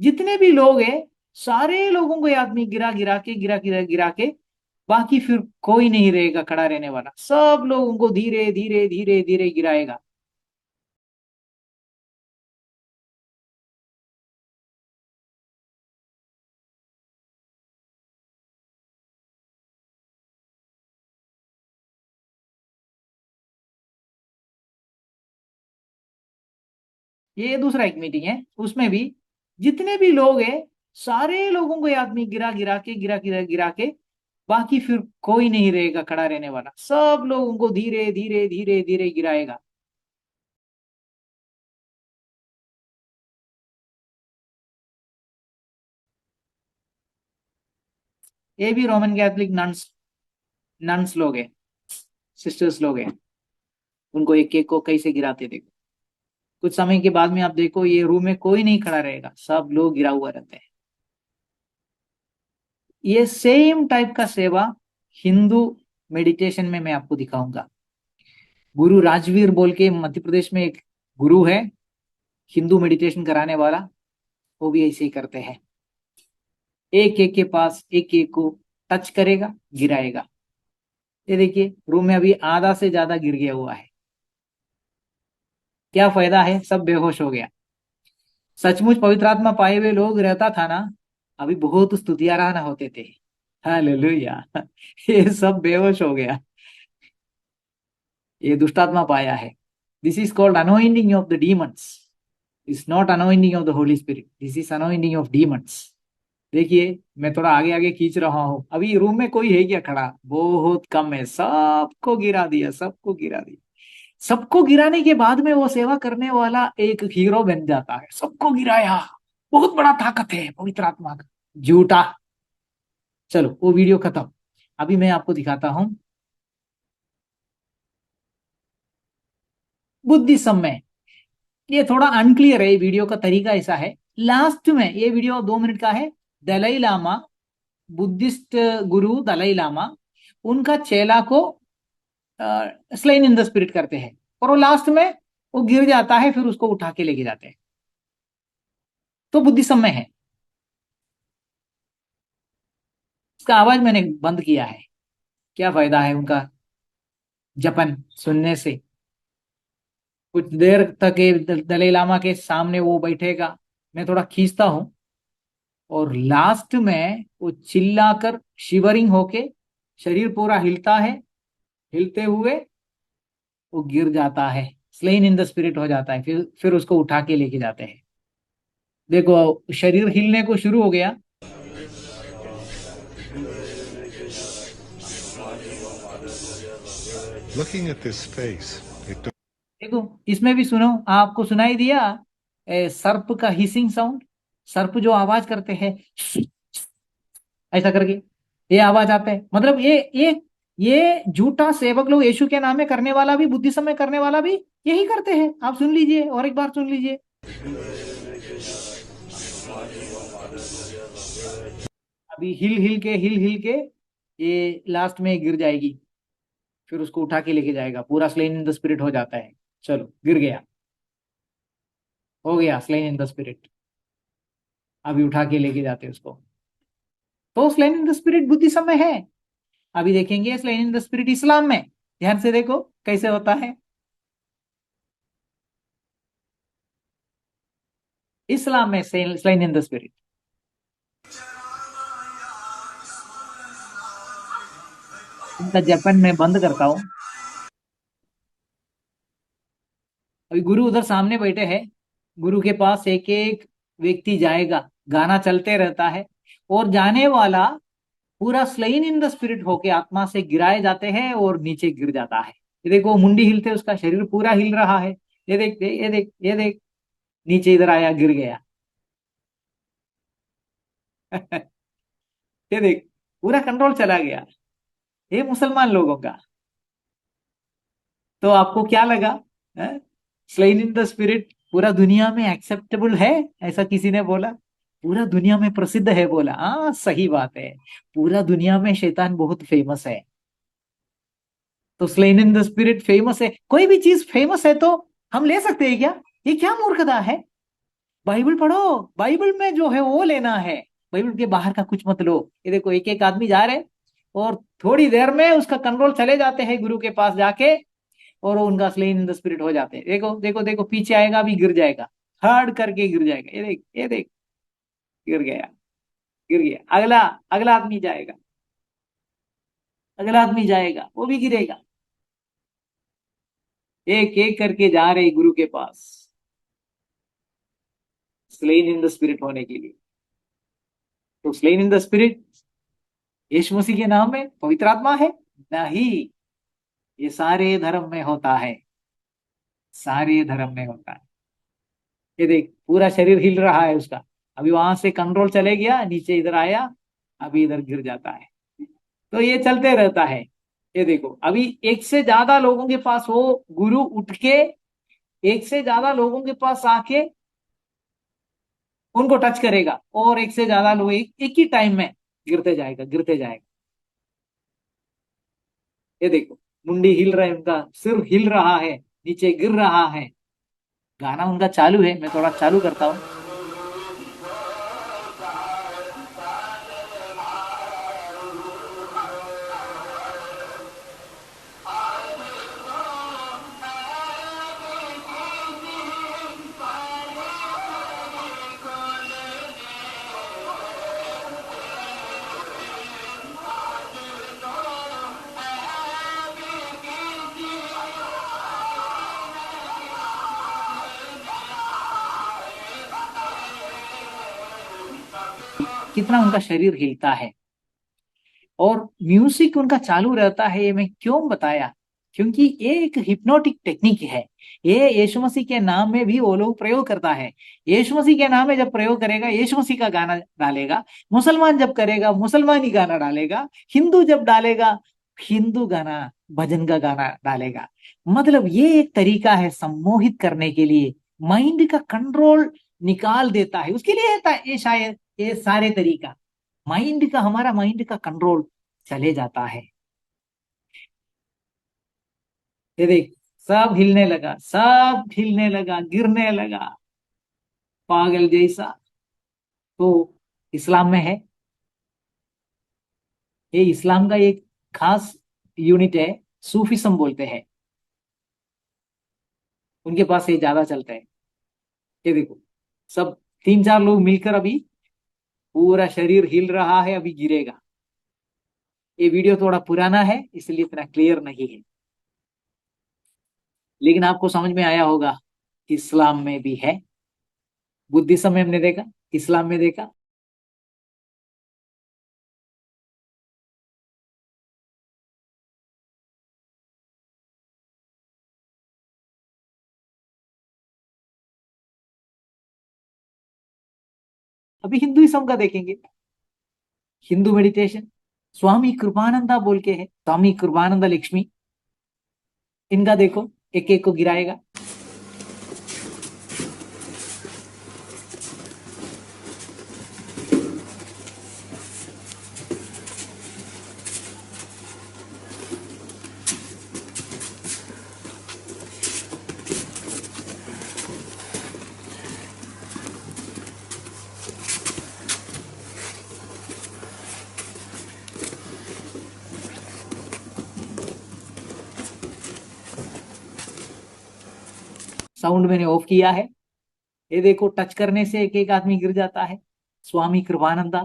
जितने भी लोग हैं सारे लोगों को ये आदमी गिरा गिरा के गिरा गिरा गिरा के, बाकी फिर कोई नहीं रहेगा खड़ा रहने वाला, सब लोगों को धीरे धीरे धीरे धीरे गिराएगा। ये दूसरा एक मीटिंग है, उसमें भी जितने भी लोग हैं सारे लोगों को ये आदमी गिरा गिरा के गिरा गिरा गिरा के, बाकी फिर कोई नहीं रहेगा खड़ा रहने वाला, सब लोगों को धीरे धीरे धीरे धीरे गिराएगा। ये भी रोमन कैथोलिक नन्स नन्स लोग हैं, सिस्टर्स लोग हैं, उनको एक एक को कैसे गिराते देखो। कुछ समय के बाद में आप देखो ये रूम में कोई नहीं खड़ा रहेगा, सब लोग गिरा हुआ रहते हैं। ये सेम टाइप का सेवा हिंदू मेडिटेशन में मैं आपको दिखाऊंगा। गुरु राजवीर बोल के मध्य प्रदेश में एक गुरु है, हिंदू मेडिटेशन कराने वाला, वो भी ऐसे ही करते हैं। एक एक के पास एक एक को टच करेगा, गिराएगा। ये देखिए रूम में अभी आधा से ज्यादा गिर गया हुआ है। क्या फायदा है, सब बेहोश हो गया। सचमुच पवित्र आत्मा पाए हुए लोग रहता था ना, अभी बहुत स्तुतियाराधना होते थे। हालेलुया। ये सब बेहोश हो गया, ये दुष्टात्मा पाया है। This is called anointing of the demons, is not anointing of the Holi spirit, this is anointing of demons. देखिए मैं थोड़ा आगे आगे खींच रहा हूं, अभी रूम में कोई है क्या खड़ा, बहुत कम है, सबको गिरा दिया, सबको गिरा दिया। सबको गिराने के बाद में वो सेवा करने वाला एक हीरो बन जाता है, सबको गिराया, बहुत बड़ा ताकत है पवित्र आत्मा का। झूठा। चलो वो वीडियो खत्म। अभी मैं आपको दिखाता हूं बुद्धि समय। ये थोड़ा अनक्लियर है, वीडियो का तरीका ऐसा है, लास्ट में ये वीडियो 2 मिनट का है, दलाई लामा, बुद्धिस्ट गुरु दलाई लामा उनका चेला को स्लेन इन द स्पिरिट करते हैं, और वो लास्ट में वो गिर जाता है, फिर उसको उठा के लेके जाते हैं। तो बुद्धिज्म में है। इसका आवाज मैंने बंद किया है, क्या फायदा है उनका जपन सुनने से। कुछ देर तक ये दलाई लामा के सामने वो बैठेगा, मैं थोड़ा खींचता हूं, और लास्ट में वो चिल्लाकर शिवरिंग होके शरीर पूरा हिलता है, हिलते हुए वो गिर जाता है, स्लेन इन द स्पिरिट हो जाता है। फिर उसको उठा के लेके जाते हैं। देखो शरीर हिलने को शुरू हो गया। Looking at this face, it देखो इसमें भी सुनो, आपको सुनाई दिया सर्प का हिसिंग साउंड, सर्प जो आवाज करते हैं ऐसा करके, ये आवाज आता है। मतलब ये झूठा सेवक लोग यीशु के नाम में करने वाला भी, बुद्धिज्म में करने वाला भी यही करते हैं। आप सुन लीजिए, और एक बार सुन लीजिए। अभी हिल हिल के ये लास्ट में गिर जाएगी, फिर उसको उठा के लेके जाएगा, पूरा स्लेन इन द स्पिरिट हो जाता है। चलो गिर गया, हो गया स्लेन इन द स्पिरिट। अभी उठा के लेके जाते हैं उसको। तो slain in the spirit Buddhism में है। अभी देखेंगे स्लेन इन द स्पिरिट इस्लाम में। ध्यान से देखो कैसे होता है। इस्लाम में स्लेन इन द स्पिरिट। इनका जपन मैं बंद करता हूं। अभी गुरु उधर सामने बैठे हैं, गुरु के पास एक एक व्यक्ति जाएगा, गाना चलते रहता है, और जाने वाला पूरा स्लेन इन द स्पिरिट होके आत्मा से गिराए जाते हैं और नीचे गिर जाता है। ये देखो मुंडी हिलते, उसका शरीर पूरा हिल रहा है। ये देख ये देख ये देख, नीचे इधर आया, गिर गया। ये देख पूरा कंट्रोल चला गया, ये मुसलमान लोगों का। तो आपको क्या लगा? स्लेन इन द स्पिरिट पूरा दुनिया में एक्सेप्टेबल है, ऐसा किसी ने बोला? पूरा दुनिया में प्रसिद्ध है, बोला। हाँ सही बात है, पूरा दुनिया में शैतान बहुत फेमस है। तो slain in the spirit famous है। कोई भी चीज फेमस है तो हम ले सकते हैं क्या? ये क्या मूर्खता है? बाइबल पढ़ो, बाइबल में जो है वो लेना है, बाइबल के बाहर का कुछ मत लो। ये देखो एक एक आदमी जा रहे, और थोड़ी देर में उसका कंट्रोल चले जाते हैं गुरु के पास जाके, और वो उनका स्लेन इन द स्पिरिट हो जाते हैं। देखो देखो देखो, पीछे आएगा, अभी गिर जाएगा, हर्ड करके गिर जाएगा। ये देख ये देख, गिर गया, गिर गया। अगला अगला आदमी जाएगा, अगला आदमी जाएगा, वो भी गिरेगा। एक एक करके जा रहे गुरु के पास स्लेन इन द स्पिरिट होने के लिए। तो स्लेन इन द स्पिरिट यीशु मसीह के नाम में पवित्र आत्मा है? नहीं, ये सारे धर्म में होता है, सारे धर्म में होता है। ये देख पूरा शरीर हिल रहा है उसका, अभी वहां से कंट्रोल चले गया, नीचे इधर आया, अभी इधर गिर जाता है। तो ये चलते रहता है। ये देखो अभी एक से ज्यादा लोगों के पास वो गुरु उठ के, एक से ज्यादा लोगों के पास आके उनको टच करेगा, और एक से ज्यादा लोग एक ही टाइम में गिरते जाएगा, गिरते जाएगा। ये देखो मुंडी हिल रहा है, उनका सिर हिल रहा है, नीचे गिर रहा है। गाना उनका चालू है, मैं थोड़ा चालू करता हूँ। कितना उनका शरीर हिलता है, और म्यूजिक उनका चालू रहता है। ये मैं क्यों बताया? क्योंकि ये एक हिप्नोटिक टेक्निक है। ये यीशु मसीह के नाम में भी वो लोग प्रयोग करता है। यीशु मसीह के नाम में जब प्रयोग करेगा, यीशु मसीह का गाना डालेगा। मुसलमान जब करेगा, मुसलमानी गाना डालेगा। हिंदू जब डालेगा, हिंदू गाना, भजन का गाना डालेगा। मतलब ये एक तरीका है सम्मोहित करने के लिए, माइंड का कंट्रोल निकाल देता है। उसके लिए ये शायद ये सारे तरीका माइंड का, हमारा माइंड का कंट्रोल चले जाता है। ये देख, सब हिलने लगा, सब हिलने लगा, गिरने लगा पागल जैसा। तो इस्लाम में है, ये इस्लाम का एक खास यूनिट है, सूफिज्म बोलते हैं, उनके पास ये ज्यादा चलता है। ये देखो, सब तीन चार लोग मिलकर अभी पूरा शरीर हिल रहा है, अभी गिरेगा। ये वीडियो थोड़ा पुराना है इसलिए इतना क्लियर नहीं है, लेकिन आपको समझ में आया होगा। इस्लाम में भी है, बुद्धिज्म में हमने देखा, इस्लाम में देखा। अभी हिंदुइज्म का देखेंगे, हिंदू मेडिटेशन, स्वामी कृपानंदा बोल के है, स्वामी कृपानंदा लक्ष्मी, इनका देखो, एक एक को गिराएगा। साउंड मैंने ऑफ किया है। ये देखो, टच करने से एक एक आदमी गिर जाता है। स्वामी कृपानंदा,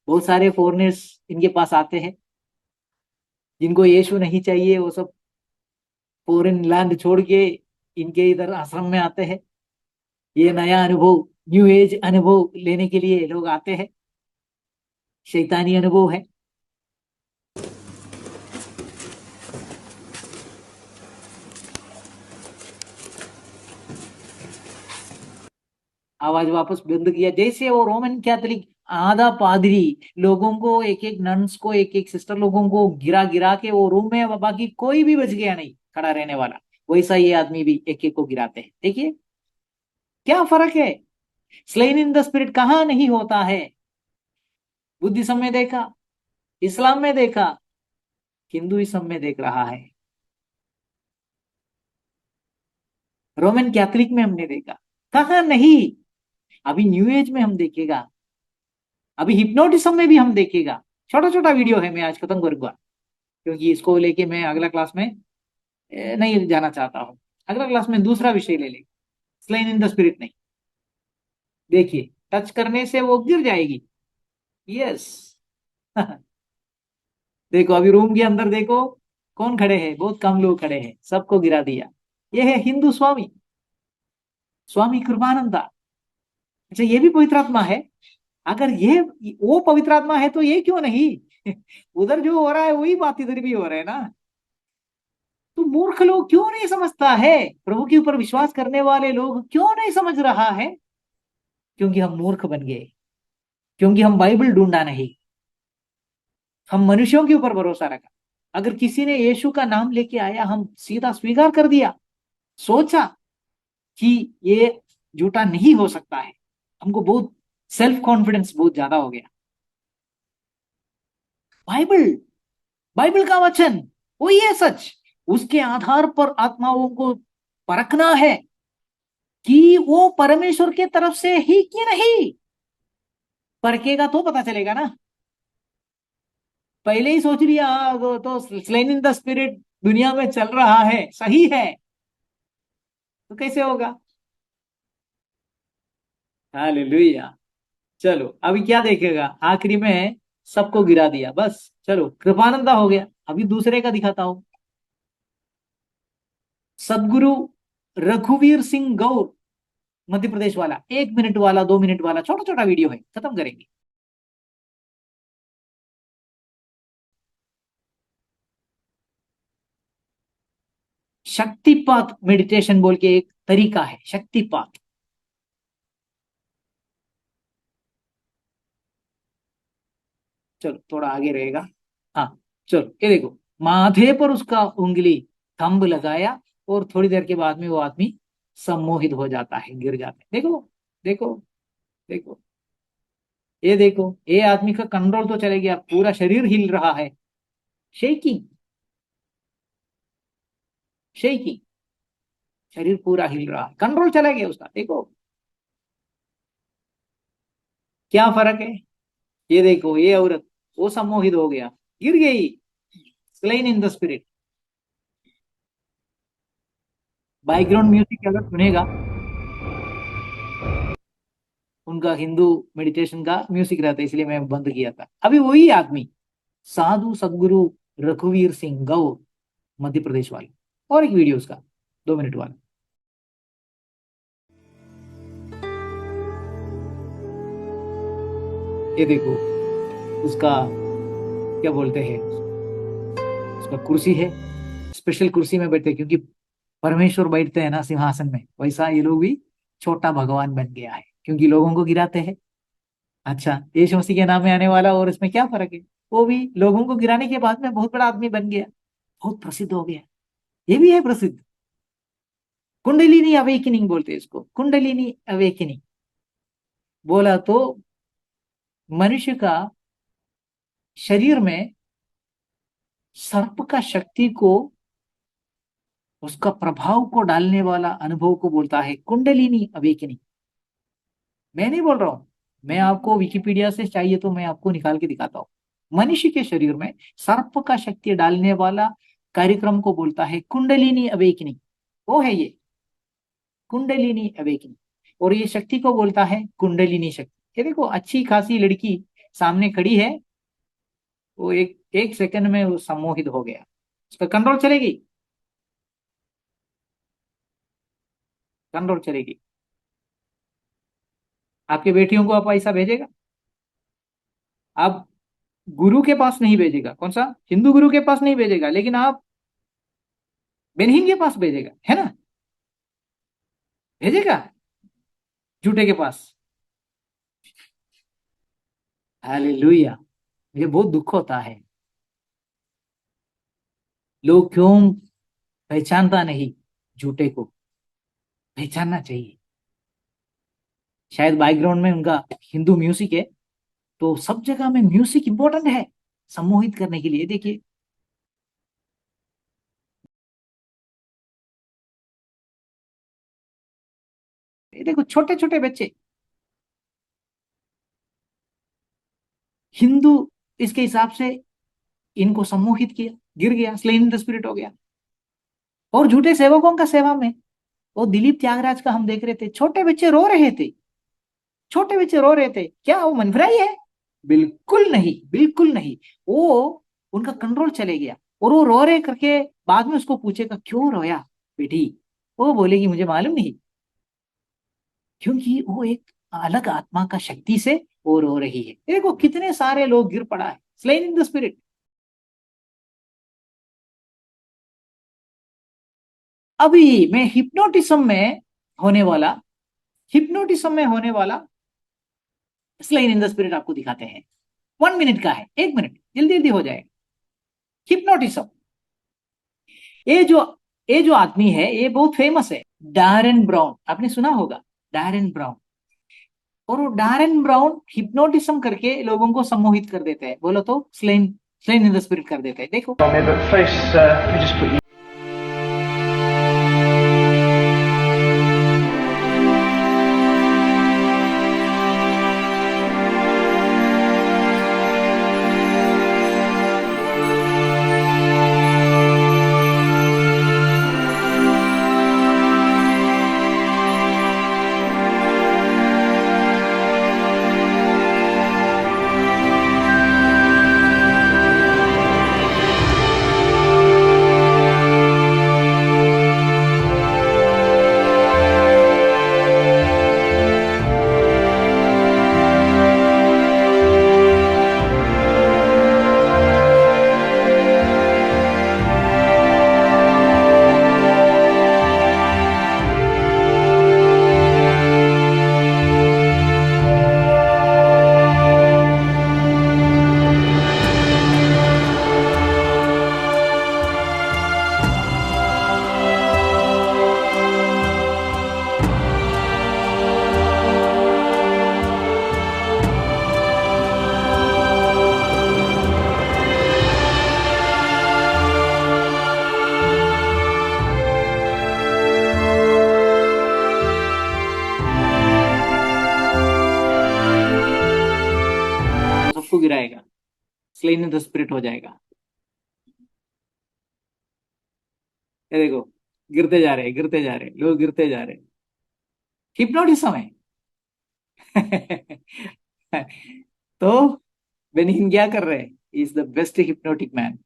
बहुत सारे फॉरेनर्स इनके पास आते हैं, जिनको यीशु नहीं चाहिए, वो सब फॉरेन लैंड छोड़ के इनके इधर आश्रम में आते हैं। ये नया अनुभव, न्यू एज अनुभव लेने के लिए लोग आते हैं, शैतानी अनुभव है। आवाज वापस बंद किया, जैसे वो रोमन कैथोलिक आधा पादरी लोगों को, एक एक नन्स को, एक एक सिस्टर लोगों को गिरा गिरा के वो रूम में, बाकी कोई भी बच गया नहीं खड़ा रहने वाला, वैसा ये आदमी भी एक एक को गिराते हैं। देखिए क्या फर्क है। स्लेन इन द स्पिरिट कहाँ नहीं होता है? बुद्धिज्म में देखा, इस्लाम में देखा, हिंदुइज्म में देख रहा है, रोमन कैथोलिक में हमने देखा, कहाँ नहीं। अभी न्यू एज में हम देखेगा, अभी हिप्नोटिज्म में भी हम देखेगा। छोटा छोटा वीडियो है, मैं आज खत्म करूंगा, क्योंकि इसको लेके मैं अगला क्लास में नहीं जाना चाहता हूँ। अगला क्लास में दूसरा विषय ले लेंगे, स्लेन इन द स्पिरिट नहीं। देखिए, टच करने से वो गिर जाएगी। यस। देखो, अभी रूम के अंदर देखो कौन खड़े हैं, बहुत कम लोग खड़े हैं, सबको गिरा दिया। ये है हिंदू स्वामी, स्वामी कृपानंदा। अच्छा, ये भी पवित्र आत्मा है। अगर ये वो पवित्र आत्मा है तो ये क्यों नहीं? उधर जो हो रहा है वही बात इधर भी हो रहा है ना। तो मूर्ख लोग क्यों नहीं समझता है? प्रभु के ऊपर विश्वास करने वाले लोग क्यों नहीं समझ रहा है? क्योंकि हम मूर्ख बन गए, क्योंकि हम बाइबल ढूंढा नहीं, हम मनुष्यों के ऊपर भरोसा रखा। अगर किसी ने यीशु का नाम लेके आया, हम सीधा स्वीकार कर दिया, सोचा कि ये झूठा नहीं हो सकता है। हमको बहुत सेल्फ कॉन्फिडेंस बहुत ज्यादा हो गया। बाइबल, बाइबल का वचन वही है सच, उसके आधार पर आत्माओं को परखना है कि वो परमेश्वर के तरफ से ही कि नहीं। परखेगा तो पता चलेगा ना। पहले ही सोच लिया तो स्लेन इन द स्पिरिट दुनिया में चल रहा है, सही है, तो कैसे होगा? हालेलुया। चलो अभी क्या देखेगा, आखिरी में सबको गिरा दिया, बस चलो कृपानंदा हो गया। अभी दूसरे का दिखाता हूं, सदगुरु रघुवीर सिंह गौर, मध्य प्रदेश वाला, 1 मिनट वाला, 2 मिनट वाला, छोटा छोटा वीडियो है, खत्म करेंगे। शक्तिपात मेडिटेशन बोल के एक तरीका है, शक्तिपात। चलो थोड़ा आगे रहेगा। हाँ, चलो ये देखो, माथे पर उसका उंगली थंब लगाया और थोड़ी देर के बाद में वो आदमी सम्मोहित हो जाता है, गिर जाता है। देखो देखो देखो, ये देखो, ये आदमी का कंट्रोल तो चले गया, पूरा शरीर हिल रहा है, शेकिंग, शेकिंग, शरीर पूरा हिल रहा है, कंट्रोल चला गया उसका। देखो क्या फर्क है। ये देखो, ये औरत, वो सम्मोहित हो गया, गिर गई, slain in the spirit. Background music अगर सुनेगा, उनका हिंदू मेडिटेशन का म्यूजिक रहता है, इसलिए मैं बंद किया था। अभी वही आदमी, साधु सदगुरु रघुवीर सिंह गौर, मध्य प्रदेश वाले, और एक वीडियो उसका 2 मिनट वाला। ये देखो, उसका क्या बोलते हैं, उसका कुर्सी है, स्पेशल कुर्सी में बैठते हैं, क्योंकि परमेश्वर बैठते हैं ना सिंहासन में, वैसा ये लोग भी छोटा भगवान बन गया है, क्योंकि लोगों को गिराते हैं। अच्छा, यीशु मसीह के नाम में आने वाला, और इसमें क्या फर्क है, वो भी लोगों को गिराने के बाद में बहुत बड़ा आदमी बन गया, बहुत प्रसिद्ध हो गया। ये भी है प्रसिद्ध, कुंडलिनी अवेकनिंग बोलते हैं इसको, कुंडलिनी अवेकनिंग। बोला तो मनुष्य का शरीर में सर्प का शक्ति को, उसका प्रभाव को डालने वाला अनुभव को बोलता है कुंडलिनी अवेकनिंग। मैं नहीं बोल रहा हूं, मैं आपको विकिपीडिया से चाहिए तो मैं आपको निकाल के दिखाता हूं। मनुष्य के शरीर में सर्प का शक्ति डालने वाला कार्यक्रम को बोलता है कुंडलिनी अवेकनिंग। वो है ये कुंडलिनी अवेकनिंग, और ये शक्ति को बोलता है कुंडलिनी शक्ति। ये देखो, अच्छी खासी लड़की सामने खड़ी है, वो एक एक सेकंड में वो सम्मोहित हो गया, उसका कंट्रोल चलेगी, कंट्रोल चलेगी। आपके बेटियों को आप पैसा भेजेगा, आप गुरु के पास नहीं भेजेगा, कौन सा हिंदू गुरु के पास नहीं भेजेगा, लेकिन आप बेनहीन के पास भेजेगा, है ना, भेजेगा झूठे के पास। हालेलुया। मुझे बहुत दुख होता है, लोग क्यों पहचानता नहीं, झूठे को पहचानना चाहिए। शायद बैकग्राउंड में उनका हिंदू म्यूजिक है, तो सब जगह में म्यूजिक इंपॉर्टेंट है सम्मोहित करने के लिए। देखिए, ये देखो, छोटे छोटे बच्चे, हिंदू इसके हिसाब से इनको सम्मोहित किया, गिर गया, स्लेन इन द स्पिरिट हो गया। और झूठे सेवकों का सेवा में, वो दिलीप त्यागराज का हम देख रहे थे, छोटे बच्चे रो रहे थे, छोटे बच्चे रो रहे थे, क्या वो मनफराई है? बिल्कुल नहीं, बिल्कुल नहीं। वो उनका कंट्रोल चले गया, और वो रो रहे करके बाद में उसको पूछेगा क्यों रोया बेटी, वो बोलेगी मुझे मालूम नहीं, क्योंकि वो एक अलग आत्मा का शक्ति से वो रो रही है। देखो कितने सारे लोग गिर पड़ा है, स्लेन इन द स्पिरिट। अभी मैं हिप्नोटिज्म में होने वाला स्लेन इन द स्पिरिट आपको दिखाते हैं। 1 मिनट का है, 1 मिनट, जल्दी जल्दी हो जाएगा। हिप्नोटिज्म, ये जो ये जो आदमी है, ये बहुत फेमस है, डैरेन ब्राउन, आपने सुना होगा, डैरेन ब्राउन। और वो डैरेन ब्राउन हिप्नोटिज्म करके लोगों को सम्मोहित कर देते हैं, बोलो तो slain slain in the spirit कर देते हैं। देखो, स्लेन इन द स्पिरिट हो जाएगा। ये देखो, गिरते जा रहे, गिरते जा रहे, लोग गिरते जा रहे। हिप्नोटिज्म है। तो बेनिहिन क्या कर रहे हैं? Is the best hypnotic man.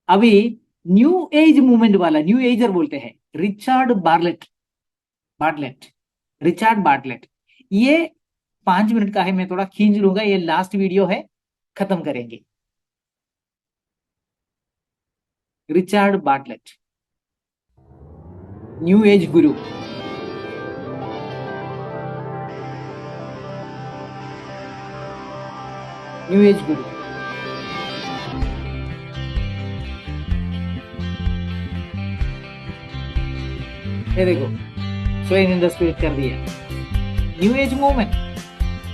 अभी न्यू एज मूवमेंट वाला, न्यू एजर बोलते हैं, Richard Bartlett. Bartlett, Richard Bartlett. ये 5 मिनट का है, मैं थोड़ा खींच लूंगा, ये लास्ट वीडियो है, खत्म करेंगे। रिचर्ड बार्टलेट, न्यू एज गुरु। न्यू एज गुरु। ये देखो, स्लेन इन द स्पिरिट कर दिया। New age movement.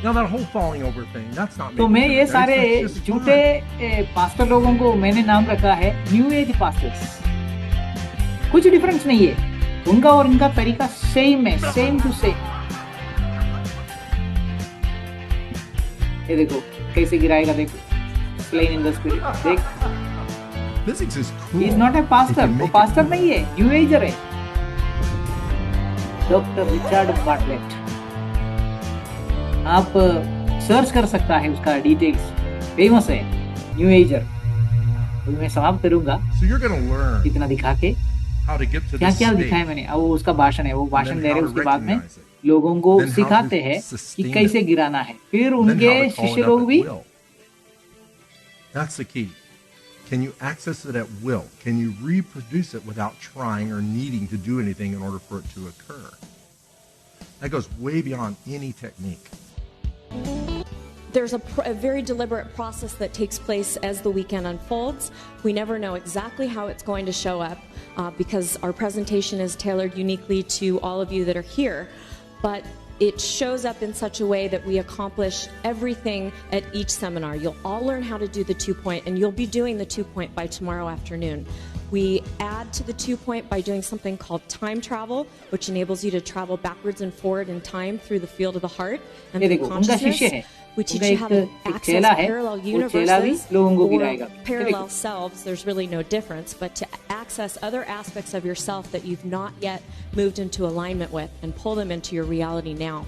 Now that whole falling over thing, that's not तो making मैं sense, ये right? सारे That's just झूठे fun. पास्टर लोगों को मैंने नाम रखा है न्यू एज पास्टर्स। कुछ डिफरेंस नहीं है, उनका और इनका तरीका सेम है, सेम टू सेम। ये देखो कैसे गिराएगा, देखो, स्लेन इन द स्पिरिट। देख, Physics is cool. He is not a If pastor, you वो make it पास्टर cool. नहीं है, न्यू एजर है। डॉक्टर रिचर्ड बार्टलेट, आप सर्च कर सकता है उसका डिटेल्स, फेमस है, न्यू एजर। तो मैं समाप्त करूंगा So you're going to learn इतना दिखा के। how to get to क्या this क्या state, दिखाया मैंने, अब वो उसका भाषण है, वो and भाषण then दे रहे how हैं, to उसके बाद में recognize it, लोगों को then how to सिखाते हैं कि sustain कैसे it, गिराना है, फिर then उनके how to call शिष्य it लोग up भी। at will. That's the key. Can you access it at will? Can you reproduce it without trying or needing to do anything in order for it to occur? That goes way beyond any technique. There's a very deliberate process that takes place as the weekend unfolds. We never know exactly how it's going to show up because our presentation is tailored uniquely to all of you that are here. But it shows up in such a way that we accomplish everything at each seminar. You'll all learn how to do the 2-point, and you'll be doing the 2-point by tomorrow afternoon. We add to the 2-point by doing something called time travel, which enables you to travel backwards and forward in time through the field of the heart and ये through देखो, उनका शिष्य है, consciousness. We teach उनका you how to एक access चेला है, parallel वो चेला भी universes लोगों को or गिराएगा। ये parallel देखो, selves. There's really no difference, but to access other aspects of yourself that you've not yet moved into alignment with and pull them into your reality now.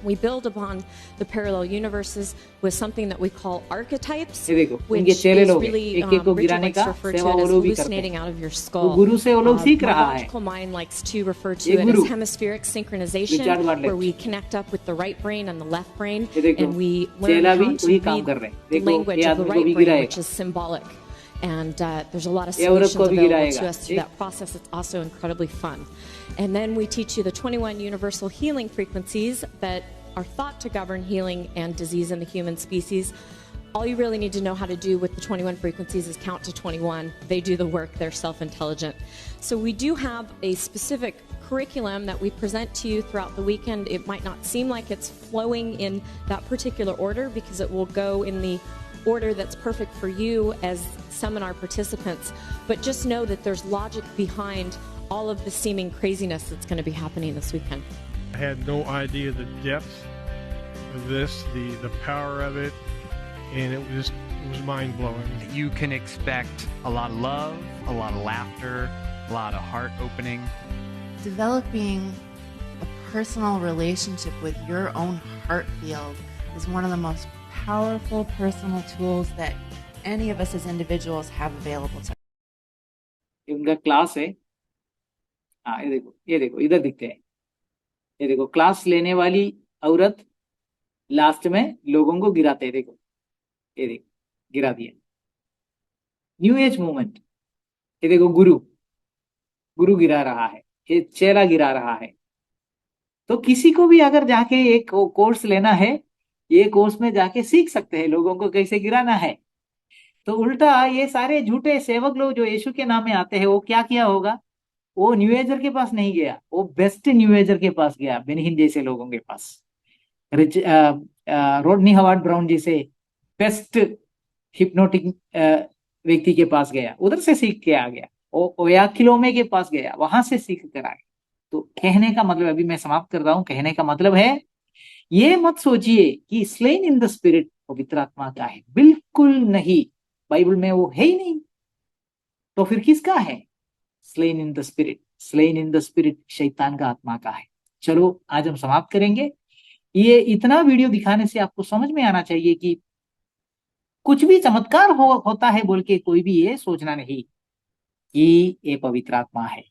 We build upon the parallel universes with something that we call archetypes, ये देखो, which उनके चेले is लोग हैं, really एक एक को Richard गिराने likes का to refer to सेवा it वो as लोग भी करते hallucinating हैं। out of your वो skull. गुरु से वो लोग सीख My रहा है। logical mind likes to refer ये to it Guru, as hemispheric Richard synchronization, Bartlett. where we connect up with the right brain and the left brain, ये देखो, and we learn चेला भी how to वही काम read कर रहे हैं। the देखो, language ये of the आदमी को right भी brain, which गिराएगा, is symbolic. And there's a lot of ये औरत solutions को भी available गिराएगा। to us through that process. It's also incredibly fun. And then we teach you the 21 universal healing frequencies that are thought to govern healing and disease in the human species. All you really need to know how to do with the 21 frequencies is count to 21. They do the work, they're self-intelligent. So we do have a specific curriculum that we present to you throughout the weekend. It might not seem like it's flowing in that particular order because it will go in the order that's perfect for you as seminar participants. But just know that there's logic behind all of the seeming craziness that's going to be happening this weekend. I had no idea the depth of this, the power of it, and it was mind-blowing. You can expect a lot of love, a lot of laughter, a lot of heart opening. Developing a personal relationship with your own heart field is one of the most powerful personal tools that any of us as individuals have available to us. इनका क्लास है। हाँ, ये देखो इधर दिखते हैं। ये देखो, क्लास लेने वाली औरत लास्ट में लोगों को गिराते हैं। देखो, ये देखो, गिरा दिया। New age movement. ये देखो, गुरु गिरा रहा है, ये चेला गिरा रहा है। तो किसी को भी अगर जाके एक कोर्स लेना है, ये कोर्स में जाके सीख सकते हैं लोगों को कैसे गिराना है। तो उल्टा ये सारे झूठे सेवक लोग जो यीशु के नाम में आते हैं, वो क्या किया होगा? वो न्यू एजर के पास नहीं गया, वो बेस्ट न्यू एजर के पास गया, बेनिहिन जैसे लोगों के पास, रोडनी हवार्ड ब्राउन जैसे बेस्ट हिप्नोटिक व्यक्ति के पास गया, उधर से सीख के आ गया। ओयाखिलोमे के पास गया, वहां से सीख कर आ गया। तो कहने का मतलब, अभी मैं समाप्त कर रहा हूं, कहने का मतलब है ये मत सोचिए कि स्लेन इन द स्पिरिट पवित्र आत्मा का है? बिल्कुल नहीं, बाइबल में वो है ही नहीं। तो फिर किसका है? Slain in the spirit. Slain in the spirit शैतान का, आत्मा का है। चलो आज हम समाप्त करेंगे। ये इतना वीडियो दिखाने से आपको समझ में आना चाहिए कि कुछ भी चमत्कार होता है बोल के कोई भी ये सोचना नहीं कि ये पवित्र आत्मा है।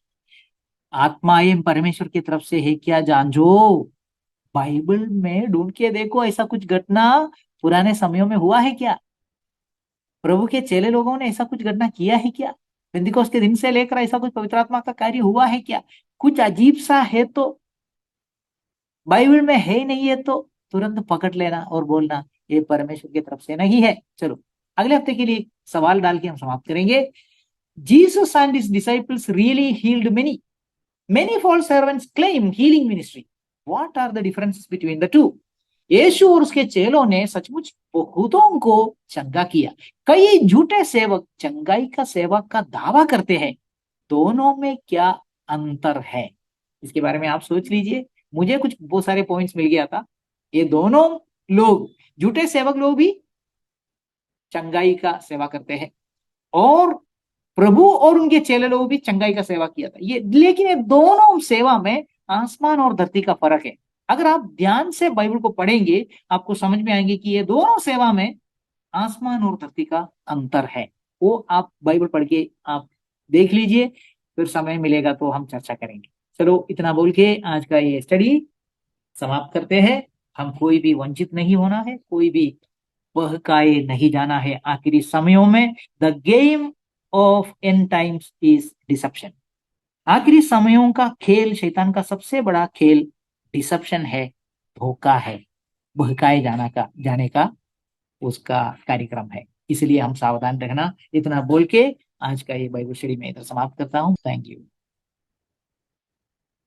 आत्मा ये परमेश्वर की तरफ से है क्या जानजो? बाइबल में ढूंढ के देखो, ऐसा कुछ घटना पुराने समयों में हुआ है क्या? प्रभु के चेले लोगों ने ऐसा कुछ घटना किया है क्या? पेंतिकोस्त के दिन से लेकर ऐसा कुछ पवित्र आत्मा का कार्य हुआ है क्या? कुछ अजीब सा है तो, बाइबल में है ही नहीं है तो तुरंत पकड़ लेना और बोलना ये परमेश्वर की तरफ से नहीं है। चलो अगले हफ्ते के लिए सवाल डाल के हम समाप्त करेंगे। Jesus and his disciples really healed many. Many false servants claim healing ministry. What are the differences between the two? यीशु और उसके चेलों ने सचमुच बहुतों को चंगा किया। कई झूठे सेवक चंगाई का सेवा का दावा करते हैं। दोनों में क्या अंतर है? इसके बारे में आप सोच लीजिए। मुझे कुछ बहुत सारे पॉइंट्स मिल गया था। ये दोनों लोग, झूठे सेवक लोग भी चंगाई का सेवा करते हैं और प्रभु और उनके चेले लोग भी चंगाई का सेवा किया था। ये लेकिन ये दोनों सेवा में आसमान और धरती का फर्क है। अगर आप ध्यान से बाइबल को पढ़ेंगे आपको समझ में आएंगे कि ये दोनों सेवा में आसमान और धरती का अंतर है। वो आप बाइबल पढ़ के आप देख लीजिए, फिर समय मिलेगा तो हम चर्चा करेंगे। चलो इतना बोल के आज का ये स्टडी समाप्त करते हैं। हम कोई भी वंचित नहीं होना है, कोई भी बहकाए नहीं जाना है। आखिरी समयों में the game of end times is deception. आखिरी समयों का खेल, शैतान का सबसे बड़ा खेल डिसेप्शन है, धोखा है, बहकाए जाने का उसका कार्यक्रम है। इसलिए हम सावधान रहना। इतना बोल के आज का ये बाइबल स्टडी में इधर समाप्त करता हूं। Thank you.